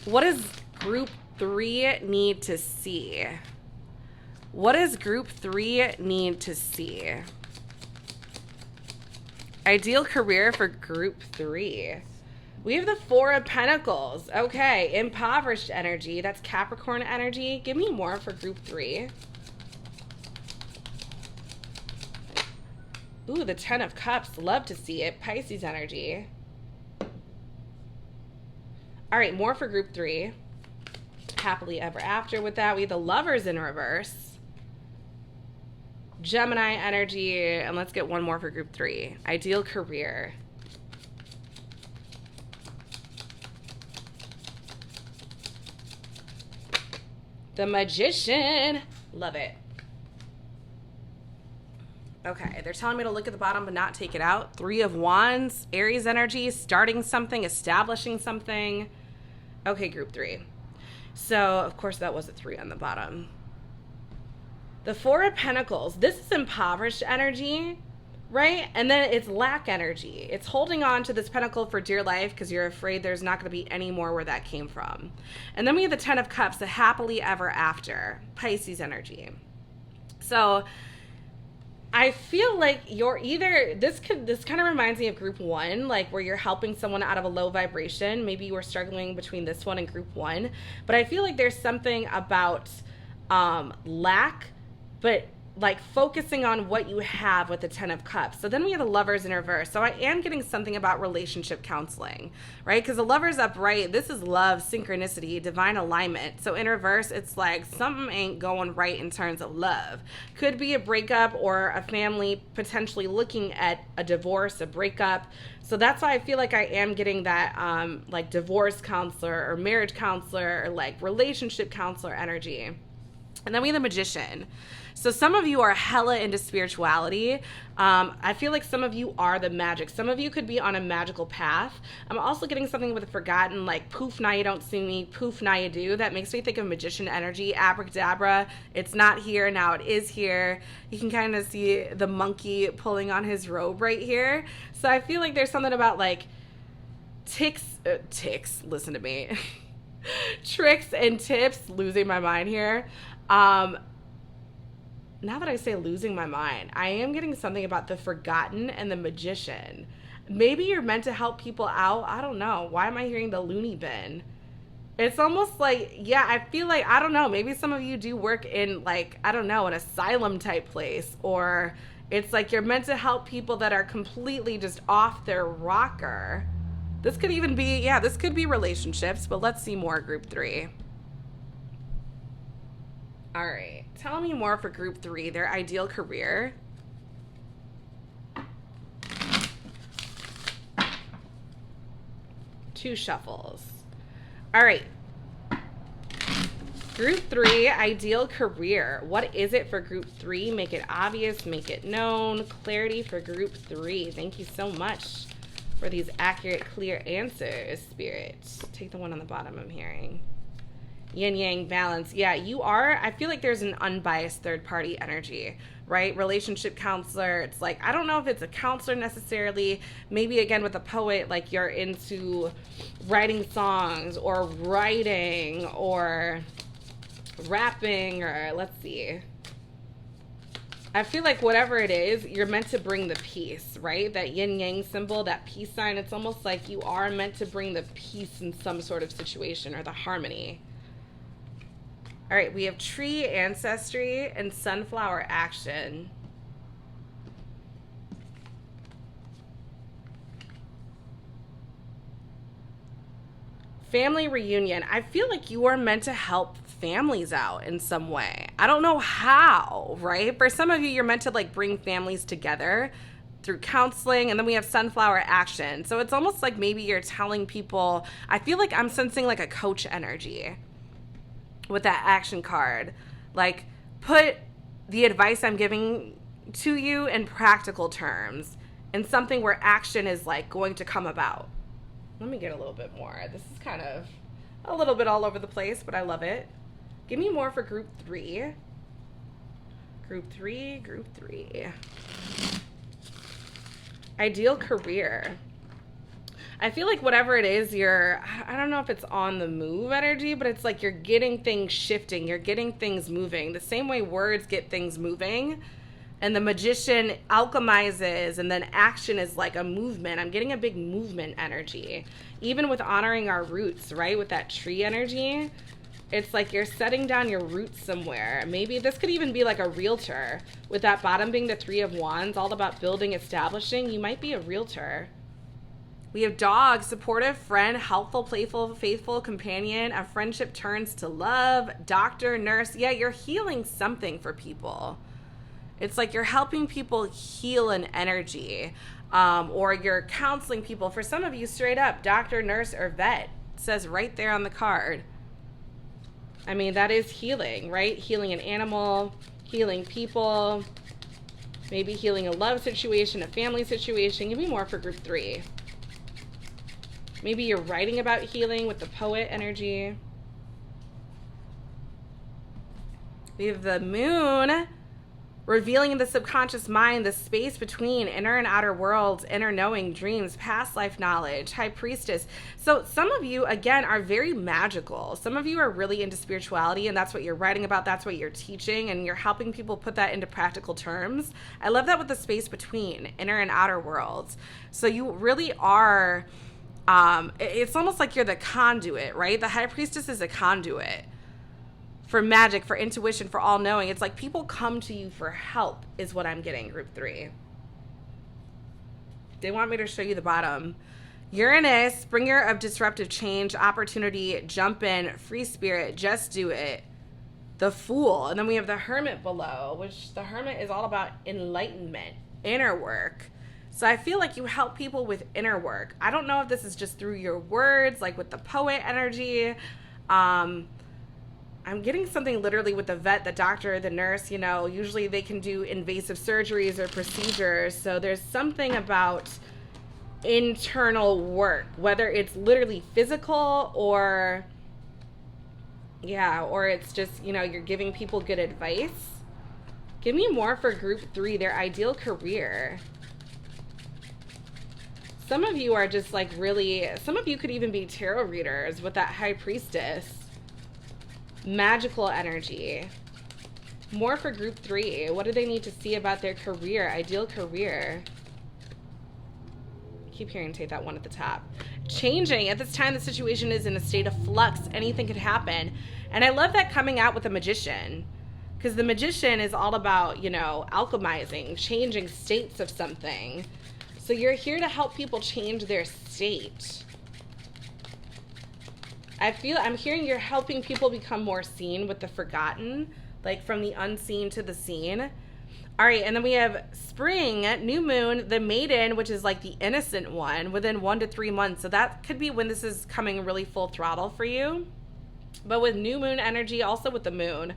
What does group 3 need to see? What does group 3 need to see? Ideal career for group 3. We have the 4 of Pentacles. Okay, impoverished energy. That's Capricorn energy. Give me more for group 3. Ooh, the 10 of Cups. Love to see it. Pisces energy. All right, more for group 3. Happily ever after with that. We have the Lovers in reverse. Gemini energy. And let's get one more for group 3. Ideal career. The Magician. Love it. Okay, they're telling me to look at the bottom but not take it out. 3 of Wands, Aries energy, starting something, establishing something. Okay, group 3. So, of course, that was a 3 on the bottom. The 4 of Pentacles. This is impoverished energy, right? And then it's lack energy. It's holding on to this pentacle for dear life because you're afraid there's not going to be any more where that came from. And then we have the 10 of Cups, the happily ever after, Pisces energy. So I feel like you're either, this kind of reminds me of group 1, like where you're helping someone out of a low vibration. Maybe you were struggling between this one and group 1. But I feel like there's something about lack, but like focusing on what you have with the 10 of Cups. So then we have the Lovers in reverse. So I am getting something about relationship counseling, right? Because the Lovers upright, this is love, synchronicity, divine alignment. So in reverse, it's like something ain't going right in terms of love. Could be a breakup or a family potentially looking at a divorce, a breakup. So that's why I feel like I am getting that like divorce counselor or marriage counselor or like relationship counselor energy. And then we have the Magician. So some of you are hella into spirituality. I feel like some of you are the magic. Some of you could be on a magical path. I'm also getting something with a forgotten, like poof, now you don't see me, poof, now you do. That makes me think of magician energy, abracadabra. It's not here, now it is here. You can kind of see the monkey pulling on his robe right here. So I feel like there's something about like ticks, listen to me. Tricks and tips, losing my mind here. Now that I say losing my mind, I am getting something about the forgotten and the Magician. Maybe you're meant to help people out. I don't know. Why am I hearing the loony bin? It's almost like, yeah, I feel like, I don't know, maybe some of you do work in like, I don't know, an asylum type place, or it's like you're meant to help people that are completely just off their rocker. This could even be, yeah, this could be relationships, but let's see more, group 3. All right, tell me more for group 3, their ideal career. Two shuffles. All right. Group 3, ideal career. What is it for group 3? Make it obvious, make it known. Clarity for group 3. Thank you so much. for these accurate, clear answers, Spirit. Take the one on the bottom I'm hearing. Yin yang balance. Yeah, you are. I feel like there's an unbiased third party energy, right? Relationship counselor. It's like, I don't know if it's a counselor necessarily. Maybe again with a poet, like you're into writing songs or writing or rapping, or let's see. I feel like whatever it is, you're meant to bring the peace, right? That yin yang symbol, that peace sign, it's almost like you are meant to bring the peace in some sort of situation, or the harmony. All right, we have tree ancestry and sunflower action. Family reunion. I feel like you are meant to help families out in some way. I don't know how, right? For some of you, you're meant to like bring families together through counseling, and then we have sunflower action. So it's almost like maybe you're telling people, I feel like I'm sensing like a coach energy with that action card. Like, put the advice I'm giving to you in practical terms, and something where action is like going to come about. Let me get a little bit more. This is kind of a little bit all over the place, but I love it. Give me more for group 3. Group 3, group 3. Ideal career. I feel like whatever it is, I don't know if it's on the move energy, but it's like you're getting things shifting. You're getting things moving. The same way words get things moving. And the magician alchemizes, and then action is like a movement. I'm getting a big movement energy. Even with honoring our roots, right? With that tree energy, it's like you're setting down your roots somewhere. Maybe this could even be like a realtor. With that bottom being the 3 of Wands, all about building, establishing. You might be a realtor. We have dog, supportive friend, helpful, playful, faithful companion. A friendship turns to love. Doctor, nurse. Yeah, you're healing something for people. It's like you're helping people heal an energy, or you're counseling people. For some of you, straight up, doctor, nurse, or vet. It says right there on the card. I mean, that is healing, right? Healing an animal, healing people, maybe healing a love situation, a family situation. Give me more for group 3. Maybe you're writing about healing with the poet energy. We have the moon, revealing the subconscious mind, the space between inner and outer worlds, inner knowing, dreams, past life knowledge, high priestess. So some of you, again, are very magical. Some of you are really into spirituality, and that's what you're writing about. That's what you're teaching, and you're helping people put that into practical terms. I love that with the space between inner and outer worlds. So you really are, it's almost like you're the conduit, right? The high priestess is a conduit for magic, for intuition, for all knowing. It's like people come to you for help is what I'm getting, group 3. They want me to show you the bottom. Uranus, bringer of disruptive change, opportunity, jump in, free spirit, just do it. The Fool. And then we have the Hermit below, which the Hermit is all about enlightenment, inner work. So I feel like you help people with inner work. I don't know if this is just through your words, like with the poet energy. I'm getting something literally with the vet, the doctor, the nurse. You know, usually they can do invasive surgeries or procedures. So there's something about internal work, whether it's literally physical or, yeah, or it's just, you know, you're giving people good advice. Give me more for group 3, their ideal career. Some of you are just like really, some of you could even be tarot readers with that high priestess. Magical energy. More for group 3. What do they need to see about their career, ideal career? Keep hearing take that one at the top. Changing. At this time, the situation is in a state of flux. Anything could happen. And I love that coming out with a magician, because the magician is all about, you know, alchemizing, changing states of something. So you're here to help people change their state. I'm hearing you're helping people become more seen with the forgotten, like from the unseen to the seen. All right, and then we have spring, new moon, the maiden, which is like the innocent one, within 1 to 3 months. So that could be when this is coming really full throttle for you. But with new moon energy, also with the moon,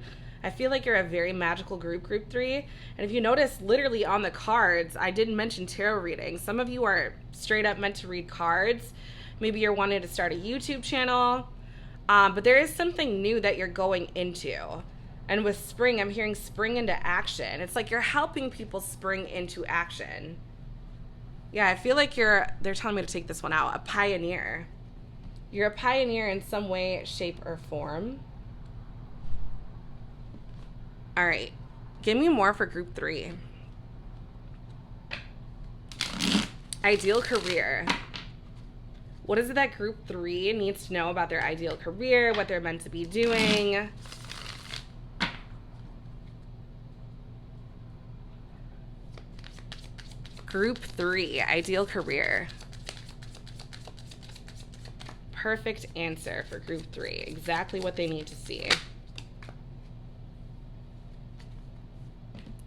I feel like you're a very magical group 3. And if you notice, literally on the cards, I didn't mention tarot readings. Some of you are straight up meant to read cards. Maybe you're wanting to start a YouTube channel. But there is something new that you're going into. And with spring, I'm hearing spring into action. It's like you're helping people spring into action. Yeah, I feel like they're telling me to take this one out, a pioneer. You're a pioneer in some way, shape, or form. All right, give me more for group 3. Ideal career. What is it that group 3 needs to know about their ideal career, what they're meant to be doing? Group 3, ideal career. Perfect answer for group 3. Exactly what they need to see.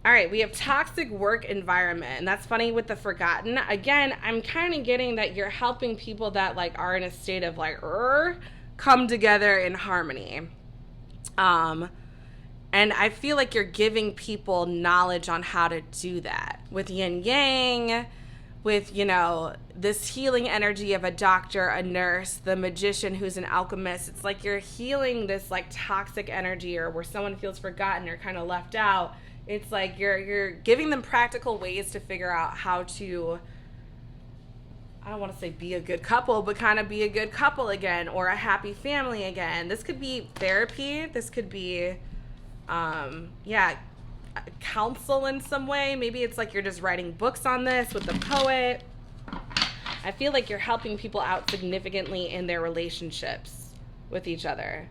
All right, we have toxic work environment. And that's funny with the forgotten. Again, I'm kind of getting that you're helping people that like are in a state of like, come together in harmony. And I feel like you're giving people knowledge on how to do that with yin yang, with, you know, this healing energy of a doctor, a nurse, the magician who's an alchemist. It's like you're healing this like toxic energy, or where someone feels forgotten or kind of left out. It's like you're giving them practical ways to figure out how to, I don't want to say be a good couple, but kind of be a good couple again, or a happy family again. This could be therapy. This could be, counsel in some way. Maybe it's like you're just writing books on this with the poet. I feel like you're helping people out significantly in their relationships with each other.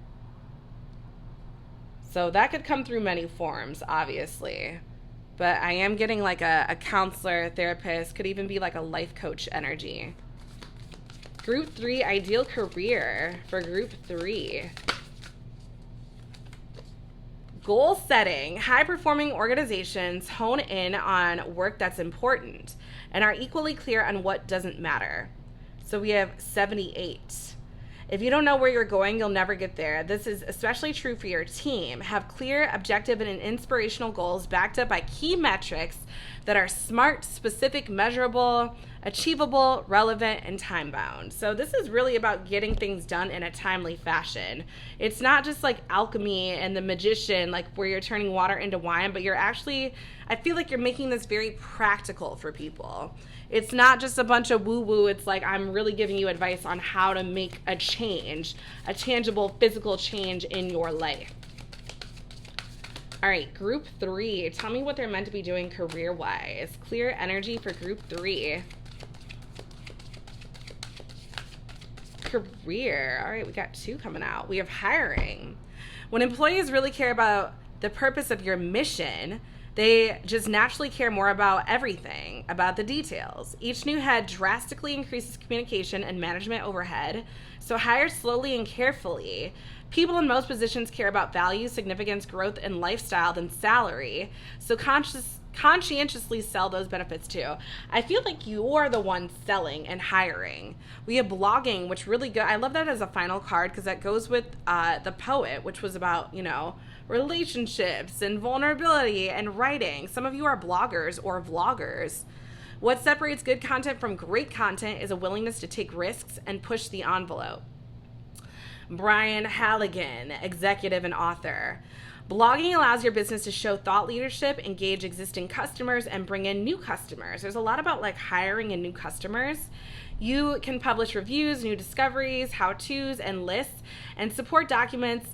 So that could come through many forms, obviously. But I am getting like a counselor, therapist, could even be like a life coach energy. Group 3, ideal career for group 3. Goal setting. High-performing organizations hone in on work that's important and are equally clear on what doesn't matter. So we have 78. If you don't know where you're going, you'll never get there. This is especially true for your team. Have clear, objective, and inspirational goals backed up by key metrics that are smart, specific, measurable, achievable, relevant, and time-bound. So this is really about getting things done in a timely fashion. It's not just like alchemy and the magician, like where you're turning water into wine, but you're actually, I feel like you're making this very practical for people. It's not just a bunch of woo-woo. It's like I'm really giving you advice on how to make a change, a tangible physical change in your life. All right, group 3. Tell me what they're meant to be doing career-wise. Clear energy for group 3. Career. All right, we got 2 coming out. We have hiring. When employees really care about the purpose of your mission, they just naturally care more about everything, about the details. Each new head drastically increases communication and management overhead, so hire slowly and carefully. People in most positions care about value, significance, growth, and lifestyle than salary, so conscientiously sell those benefits too. I feel like you're the one selling and hiring. We have blogging, which really good. I love that as a final card because that goes with the poet, which was about, you know, relationships and vulnerability and writing. Some of you are bloggers or vloggers. What separates good content from great content is a willingness to take risks and push the envelope. Brian Halligan, executive and author. Blogging allows your business to show thought leadership, engage existing customers, and bring in new customers. There's a lot about like hiring in new customers. You can publish reviews, new discoveries, how-tos, and lists, and support documents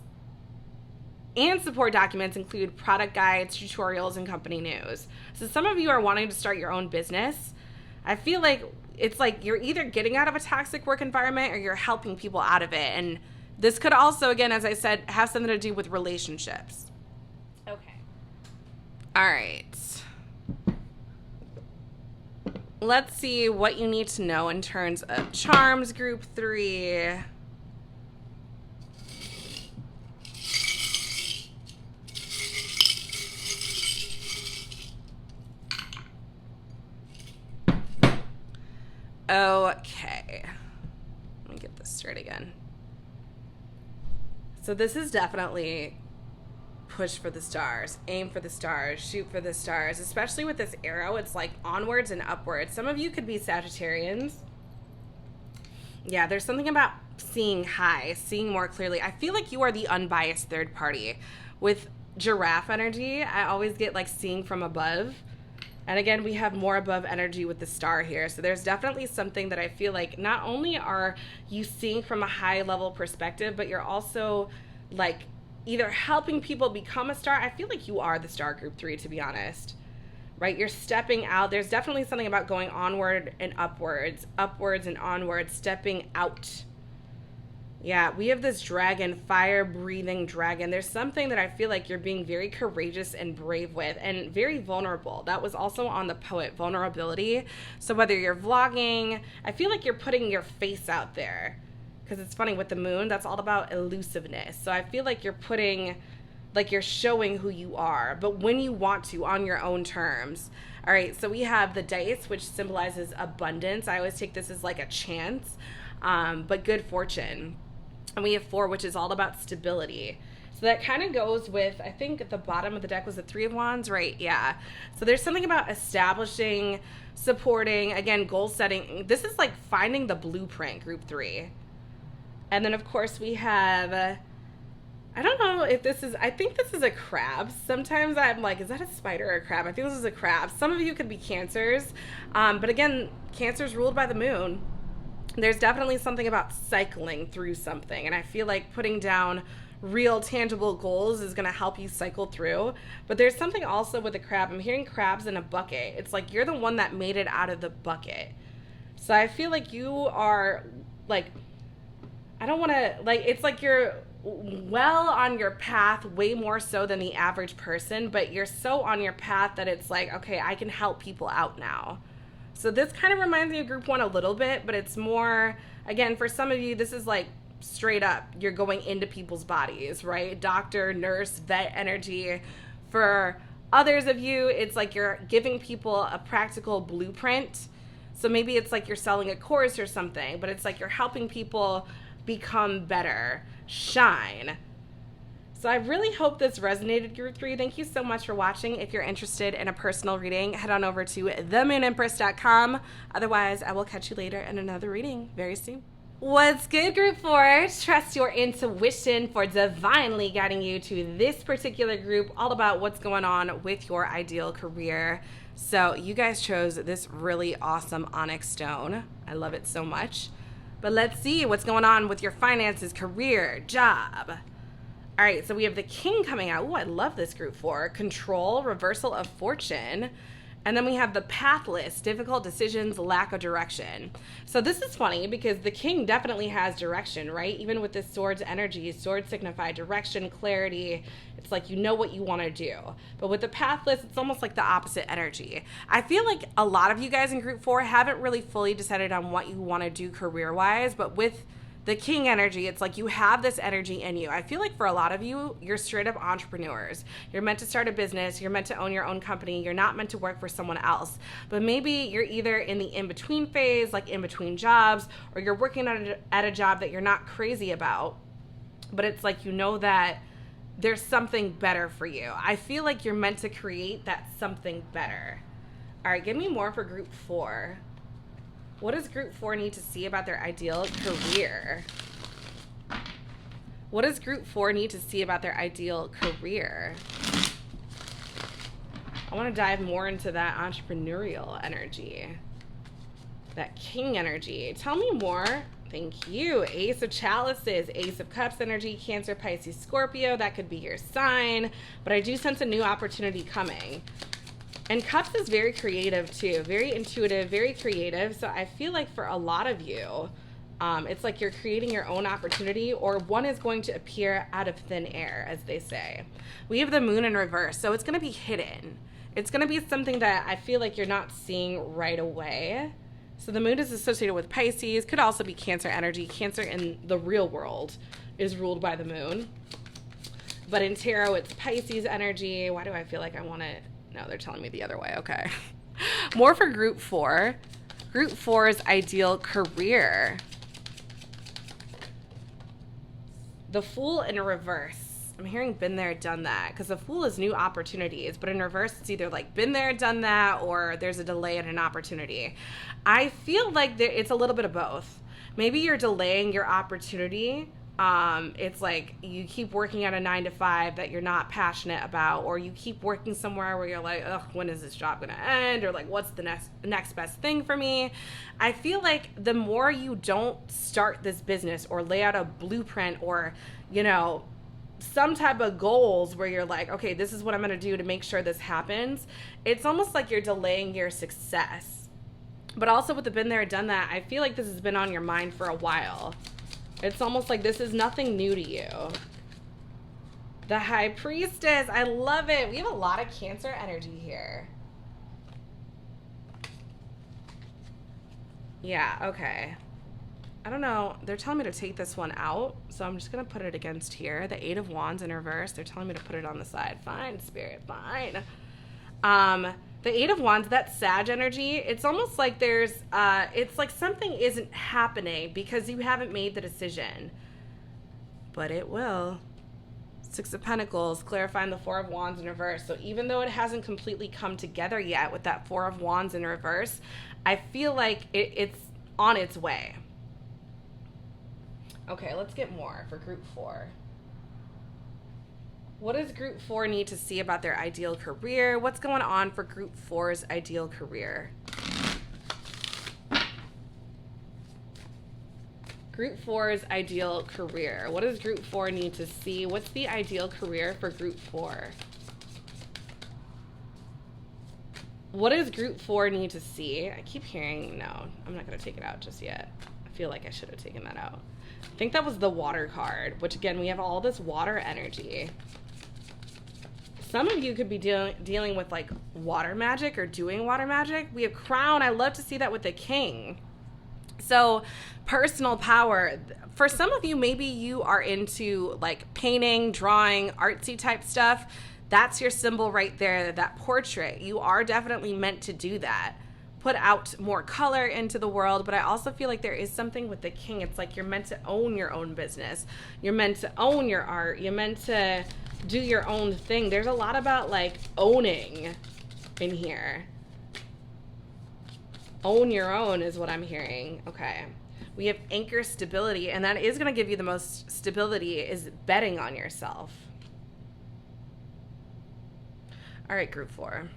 include product guides, tutorials, and company news. So some of you are wanting to start your own business. I feel like it's like you're either getting out of a toxic work environment or you're helping people out of it. And this could also, again, as I said, have something to do with relationships. Okay. All right. Let's see what you need to know in terms of charms, group 3. Okay. Let me get this straight again. So this is definitely push for the stars, aim for the stars, shoot for the stars. Especially with this arrow, it's like onwards and upwards. Some of you could be Sagittarians. Yeah, there's something about seeing high, seeing more clearly. I feel like you are the unbiased third party. With giraffe energy, I always get like seeing from above. And again, we have more above energy with the star here. So there's definitely something that I feel like not only are you seeing from a high level perspective, but you're also like either helping people become a star. I feel like you are the star group 3, to be honest. Right? You're stepping out. There's definitely something about going onward and upwards, upwards and onwards, stepping out. Yeah, we have this dragon, fire-breathing dragon. There's something that I feel like you're being very courageous and brave with and very vulnerable. That was also on the poet, vulnerability. So whether you're vlogging, I feel like you're putting your face out there. Because it's funny, with the moon, that's all about elusiveness. So I feel like you're putting... like you're showing who you are, but when you want to, on your own terms. All right, so we have the dice, which symbolizes abundance. I always take this as like a chance, but good fortune. And we have 4, which is all about stability. So that kind of goes with, I think at the bottom of the deck was the 3 of Wands, right? Yeah. So there's something about establishing, supporting, again, goal setting. This is like finding the blueprint, group 3. And then, of course, we have... I don't know if this is, I think this is a crab. Sometimes I'm like, is that a spider or a crab? I think this is a crab. Some of you could be Cancers. But again, Cancer's ruled by the moon. There's definitely something about cycling through something. And I feel like putting down real tangible goals is going to help you cycle through. But there's something also with the crab. I'm hearing crabs in a bucket. It's like you're the one that made it out of the bucket. So I feel like you are like, I don't want to, like, it's like you're well on your path, way more so than the average person, but you're so on your path that it's like, okay, I can help people out now. So this kind of reminds me of group 1 a little bit, but it's more, again, for some of you, this is like straight up, you're going into people's bodies, right? Doctor, nurse, vet energy. For others of you, it's like you're giving people a practical blueprint. So maybe it's like you're selling a course or something, but it's like you're helping people become better, shine. So I really hope this resonated, group 3. Thank you so much for watching. If you're interested in a personal reading, head on over to themoonempress.com. Otherwise, I will catch you later in another reading very soon. What's good, group 4? Trust your intuition for divinely guiding you to this particular group, all about what's going on with your ideal career. So you guys chose this really awesome onyx stone. I love it so much. But let's see what's going on with your finances, career, job. All right, so we have the King coming out. Oh, I love this group 4. Control, reversal of fortune. And then we have the pathless, difficult decisions, lack of direction. So this is funny because the King definitely has direction, right? Even with this sword's energy, swords signify direction, clarity. It's like you know what you want to do. But with the pathless, it's almost like the opposite energy. I feel like a lot of you guys in group 4 haven't really fully decided on what you want to do career-wise, but with the King energy, it's like you have this energy in you. I feel like for a lot of you, you're straight up entrepreneurs. You're meant to start a business. You're meant to own your own company. You're not meant to work for someone else. But maybe you're either in the in-between phase, like in between jobs, or you're working at a job that you're not crazy about. But it's like you know that there's something better for you. I feel like you're meant to create that something better. All right, give me more for group 4. What does group 4 need to see about their ideal career? What does group 4 need to see about their ideal career? I want to dive more into that entrepreneurial energy, that King energy. Tell me more. Thank you. Ace of Chalices, Ace of Cups energy, Cancer, Pisces, Scorpio. That could be your sign, but I do sense a new opportunity coming. And Cups is very creative too, very intuitive, very creative. So I feel like for a lot of you, it's like you're creating your own opportunity, or one is going to appear out of thin air, as they say. We have the Moon in reverse, so it's going to be hidden. It's going to be something that I feel like you're not seeing right away. So the Moon is associated with Pisces, could also be Cancer energy. Cancer in the real world is ruled by the Moon. But in tarot, it's Pisces energy. Why do I feel like I want to... No, they're telling me the other way. Okay. More for group 4. Group 4's ideal career. The Fool in reverse. I'm hearing been there, done that, because the Fool is new opportunities, but in reverse, it's either like been there, done that, or there's a delay in an opportunity. I feel like it's a little bit of both. Maybe you're delaying your opportunity. It's like you keep working at a 9 to 5 that you're not passionate about, or you keep working somewhere where you're like, ugh, when is this job going to end? Or like, what's the next best thing for me? I feel like the more you don't start this business or lay out a blueprint or, you know, some type of goals where you're like, okay, this is what I'm going to do to make sure this happens. It's almost like you're delaying your success. But also with the been there, done that, I feel like this has been on your mind for a while. It's almost like this is nothing new to you. The High Priestess. I love it. We have a lot of Cancer energy here. Yeah, okay. I don't know. They're telling me to take this one out, so I'm just going to put it against here. The 8 of Wands in reverse. They're telling me to put it on the side. Fine, Spirit, fine. The 8 of Wands, that Sag energy, it's almost like there's, it's like something isn't happening because you haven't made the decision. But it will. 6 of Pentacles, clarifying the 4 of Wands in reverse. So even though it hasn't completely come together yet with that 4 of Wands in reverse, I feel like it's on its way. Okay, let's get more for group 4. What does group 4 need to see about their ideal career? What's going on for group 4's ideal career? Group 4's ideal career. What does group 4 need to see? What's the ideal career for group 4? What does group 4 need to see? I keep hearing, no, I'm not going to take it out just yet. I feel like I should have taken that out. I think that was the water card, which again, we have all this water energy. Some of you could be dealing with like water magic or doing water magic. We have Crown. I love to see that with the King. So personal power. For some of you, maybe you are into like painting, drawing, artsy type stuff. That's your symbol right there, that portrait. You are definitely meant to do that. Put out more color into the world, but I also feel like there is something with the King. It's like you're meant to own your own business. You're meant to own your art. You're meant to do your own thing. There's a lot about like owning in here. Own your own is what I'm hearing. Okay. We have anchor stability, and that is going to give you the most stability is betting on yourself. All right, group 4.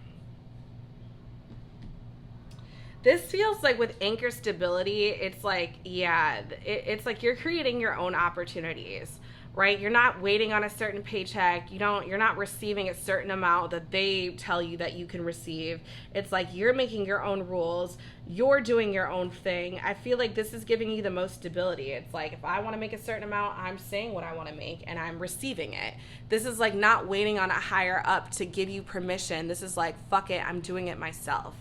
This feels like with anchor stability, it's like, yeah, it's like you're creating your own opportunities, right? You're not waiting on a certain paycheck. You're not receiving a certain amount that they tell you that you can receive. It's like you're making your own rules. You're doing your own thing. I feel like this is giving you the most stability. It's like if I want to make a certain amount, I'm saying what I want to make and I'm receiving it. This is like not waiting on a higher up to give you permission. This is like, fuck it, I'm doing it myself.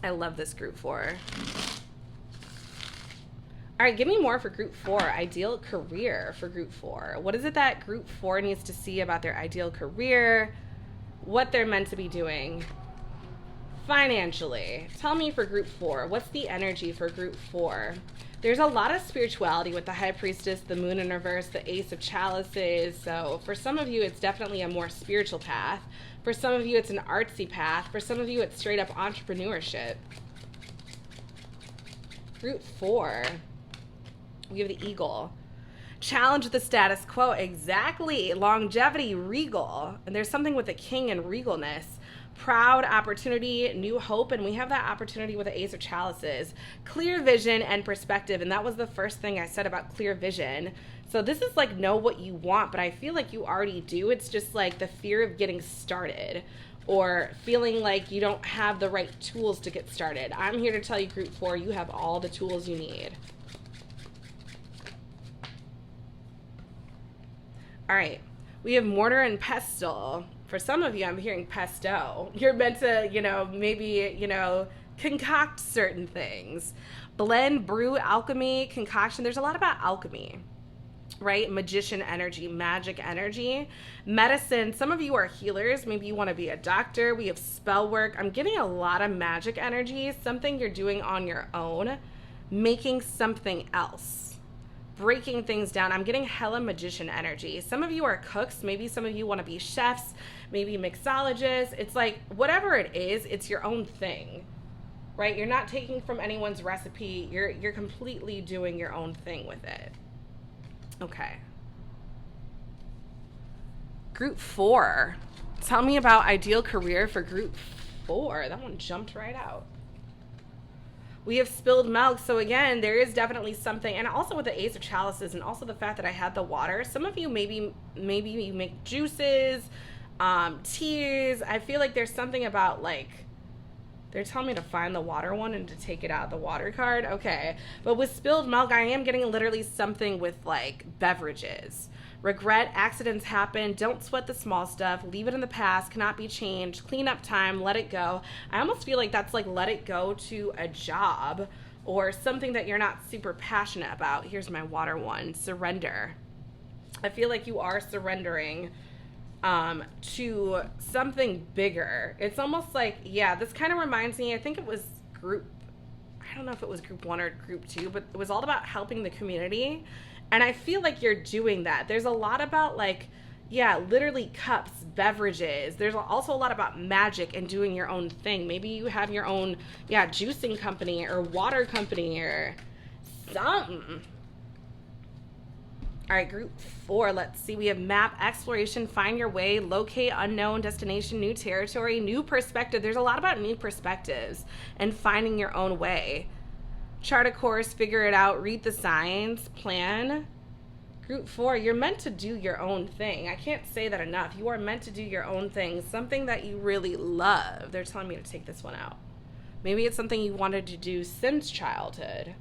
I love this group 4. All right, give me more for group 4. Ideal career for group 4. What is it that group 4 needs to see about their ideal career? What they're meant to be doing financially. Tell me for group 4. What's the energy for group 4? There's a lot of spirituality with the High Priestess, the Moon in reverse, the Ace of Chalices. So for some of you, it's definitely a more spiritual path. For some of you, it's an artsy path. For some of you, it's straight up entrepreneurship. Group 4. We have the Eagle. Challenge the status quo. Exactly. Longevity, regal. And there's something with the King and regalness. Proud, opportunity, new hope, and we have that opportunity with the Ace of Chalices. Clear vision and perspective, and that was the first thing I said about clear vision. So this is like know what you want, but I feel like you already do. It's just like the fear of getting started or feeling like you don't have the right tools to get started. I'm here to tell you, group 4, you have all the tools you need. All right, we have mortar and pestle. For some of you, I'm hearing pesto. You're meant to, maybe, concoct certain things. Blend, brew, alchemy, concoction. There's a lot about alchemy, right? Magician energy, magic energy. Medicine. Some of you are healers. Maybe you want to be a doctor. We have spell work. I'm getting a lot of magic energy. Something you're doing on your own. Making something else. breaking things down. I'm getting hella magician energy. Some of you are cooks. Maybe some of you want to be chefs, maybe mixologists. It's like, whatever it is, it's your own thing, right? You're not taking from anyone's recipe. You're completely doing your own thing with it. Okay. Group 4. Tell me about ideal career for group 4. That one jumped right out. We have spilled milk. So again, there is definitely something. And also with the Ace of Chalices and also the fact that I had the water. Some of you maybe you make juices, teas. I feel like there's something about like, they're telling me to find the water one and to take it out, the water card. Okay. But with spilled milk, I am getting literally something with like beverages. Regret, accidents happen. Don't sweat the small stuff. Leave it in the past. Cannot be changed. Clean up time. Let it go. I almost feel like that's like let it go to a job or something that you're not super passionate about. Here's my water one. Surrender. I feel like you are surrendering to something bigger. It's almost like, yeah, this kind of reminds me, I think it was I don't know if it was group 1 or group 2, but it was all about helping the community. And I feel like you're doing that. There's a lot about like, yeah, literally cups, beverages. There's also a lot about magic and doing your own thing. Maybe you have your own, yeah, juicing company or water company or something. All right, group 4, let's see. We have map, exploration, find your way, locate, unknown, destination, new territory, new perspective. There's a lot about new perspectives and finding your own way. Chart a course, figure it out, read the signs, plan. Group 4, you're meant to do your own thing. I can't say that enough. You are meant to do your own thing, something that you really love. They're telling me to take this one out. Maybe it's something you wanted to do since childhood.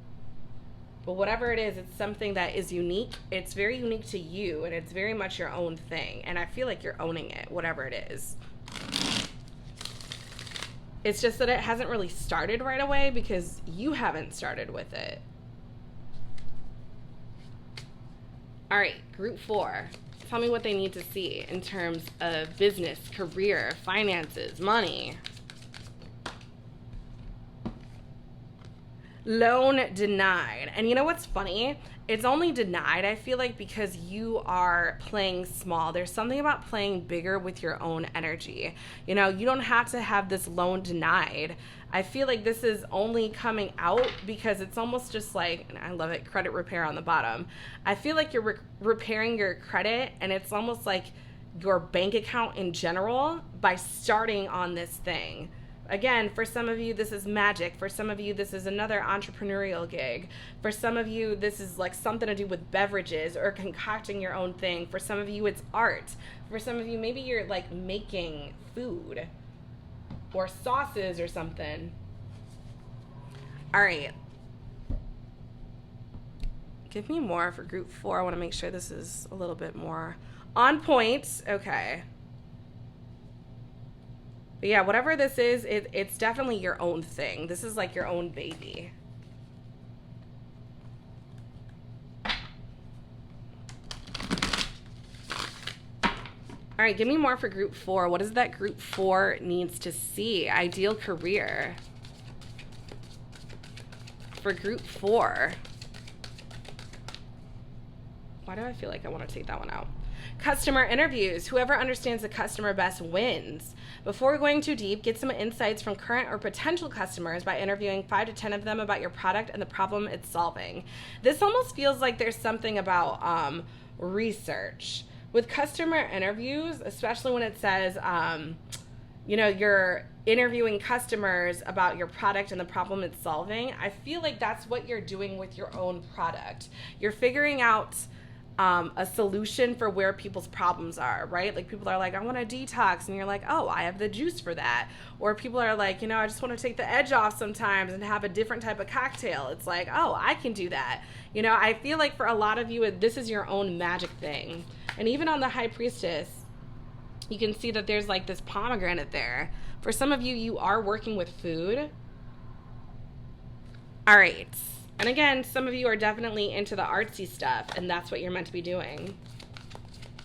But whatever it is, it's something that is unique. It's very unique to you, and it's very much your own thing. And I feel like you're owning it, whatever it is. It's just that it hasn't really started right away because you haven't started with it. All right, group 4. Tell me what they need to see in terms of business, career, finances, money. Loan denied. And you know what's funny? It's only denied, I feel like, because you are playing small. There's something about playing bigger with your own energy. You know, you don't have to have this loan denied. I feel like this is only coming out because it's almost just like, and I love it, credit repair on the bottom. I feel like you're repairing your credit, and it's almost like your bank account in general by starting on this thing. Again, for some of you, this is magic. For some of you, this is another entrepreneurial gig. For some of you, this is like something to do with beverages or concocting your own thing. For some of you, it's art. For some of you, maybe you're like making food or sauces or something. All right. Give me more for group 4. I want to make sure this is a little bit more on point. Okay. But yeah, whatever this is, it's definitely your own thing. This is like your own baby. All right, give me more for group 4. What is that group 4 needs to see? Ideal career. For group 4. Why do I feel like I want to take that one out? Customer interviews. Whoever understands the customer best wins. Before going too deep, get some insights from current or potential customers by interviewing 5 to 10 of them about your product and the problem it's solving. This almost feels like there's something about research. With customer interviews, especially when it says, you know, you're interviewing customers about your product and the problem it's solving, I feel like that's what you're doing with your own product. You're figuring out a solution for where people's problems are, right? Like people are like, I want to detox. And you're like, oh, I have the juice for that. Or people are like, you know, I just want to take the edge off sometimes and have a different type of cocktail. It's like, oh, I can do that. You know, I feel like for a lot of you, this is your own magic thing. And even on the High Priestess, you can see that there's like this pomegranate there. For some of you, you are working with food. All right. And again, some of you are definitely into the artsy stuff, and that's what you're meant to be doing.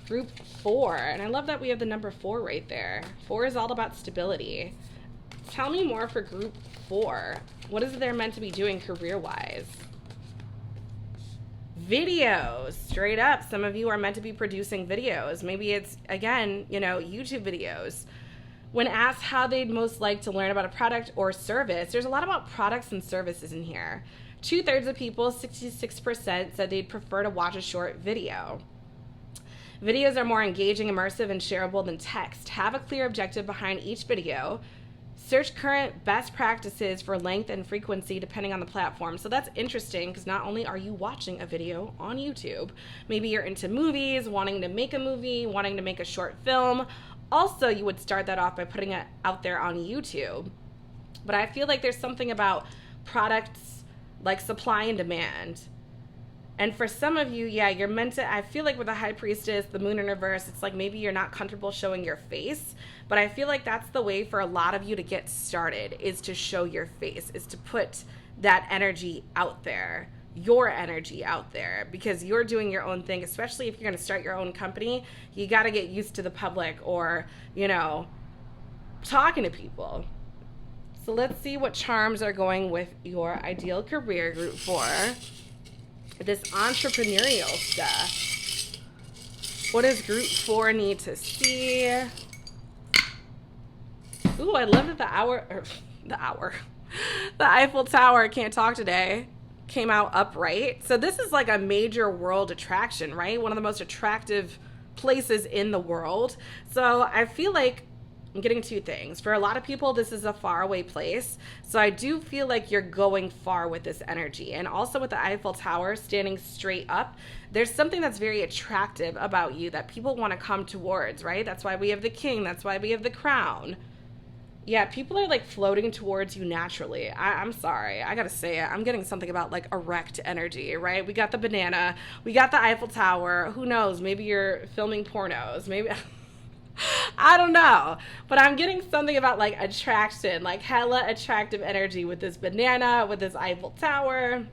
Group 4, and I love that we have the number 4 right there. 4 is all about stability. Tell me more for group 4. What is it they're meant to be doing career-wise? Videos, straight up. Some of you are meant to be producing videos. Maybe it's, again, YouTube videos. When asked how they'd most like to learn about a product or service, there's a lot about products and services in here. 2/3 of people, 66%, said they'd prefer to watch a short video. Videos are more engaging, immersive, and shareable than text. Have a clear objective behind each video. Search current best practices for length and frequency depending on the platform. So that's interesting because not only are you watching a video on YouTube, maybe you're into movies, wanting to make a movie, wanting to make a short film. Also, you would start that off by putting it out there on YouTube. But I feel like there's something about products like supply and demand. And for some of you, yeah, you're meant to, I feel like with the High Priestess, the Moon in reverse, it's like maybe you're not comfortable showing your face, but I feel like that's the way for a lot of you to get started, is to show your face, is to put that energy out there, your energy out there, because you're doing your own thing. Especially if you're going to start your own company, you got to get used to the public or, talking to people. So let's see what charms are going with your ideal career, Group 4. This entrepreneurial stuff. What does Group 4 need to see? Ooh, I love that the Eiffel Tower, can't talk today, came out upright. So this is like a major world attraction, right? One of the most attractive places in the world. So I feel like I'm getting two things. For a lot of people, this is a faraway place. So I do feel like you're going far with this energy. And also with the Eiffel Tower standing straight up, there's something that's very attractive about you that people want to come towards, right? That's why we have the king. That's why we have the crown. Yeah, people are like floating towards you naturally. I'm sorry, I gotta say it. I'm getting something about like erect energy, right? We got the banana, we got the Eiffel Tower. Who knows? Maybe you're filming pornos. Maybe... I don't know, but I'm getting something about like attraction, like hella attractive energy with this banana, with this Eiffel Tower.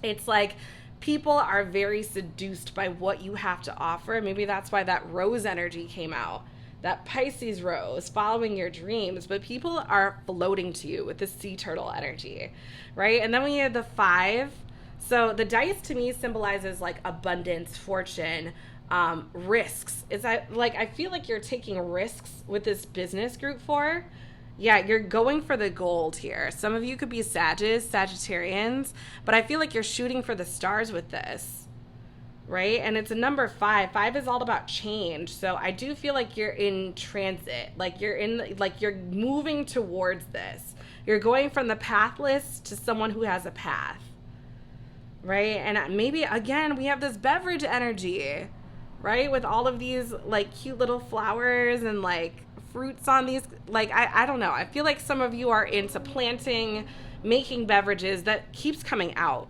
It's like people are very seduced by what you have to offer. Maybe that's why that rose energy came out, that Pisces rose, following your dreams. But people are floating to you with the sea turtle energy, right? And then we have the 5. So the dice to me symbolizes like abundance, fortune, risks. I feel like you're taking risks with this business, Group 4. Yeah, you're going for the gold here. Some of you could be Sagittarians, but I feel like you're shooting for the stars with this, right? And it's a number 5. 5 is all about change. So I do feel like you're in transit, like you're moving towards this. You're going from the pathless to someone who has a path, right? And maybe again, we have this beverage energy, right? With all of these like cute little flowers and like fruits on these, like, I don't know. I feel like some of you are into planting, making beverages. That keeps coming out.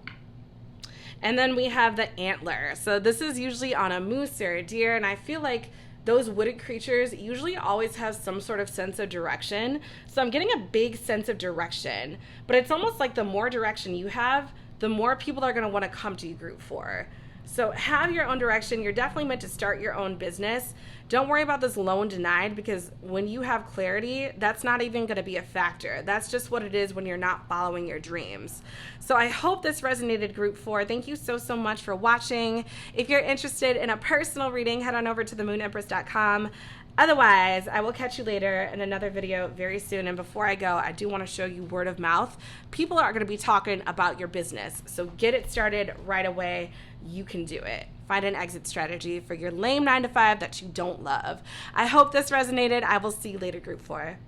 And then we have the antler. So this is usually on a moose or a deer. And I feel like those wooded creatures usually always have some sort of sense of direction. So I'm getting a big sense of direction. But it's almost like the more direction you have, the more people are going to want to come to you, Group 4. So have your own direction. You're definitely meant to start your own business. Don't worry about this loan denied, because when you have clarity, that's not even going to be a factor. That's just what it is when you're not following your dreams. So I hope this resonated, Group 4. Thank you so much for watching. If you're interested in a personal reading, head on over to themoonempress.com. Otherwise, I will catch you later in another video very soon. And before I go, I do want to show you word of mouth. People are going to be talking about your business. So get it started right away. You can do it. Find an exit strategy for your lame 9 to 5 that you don't love. I hope this resonated. I will see you later, Group 4.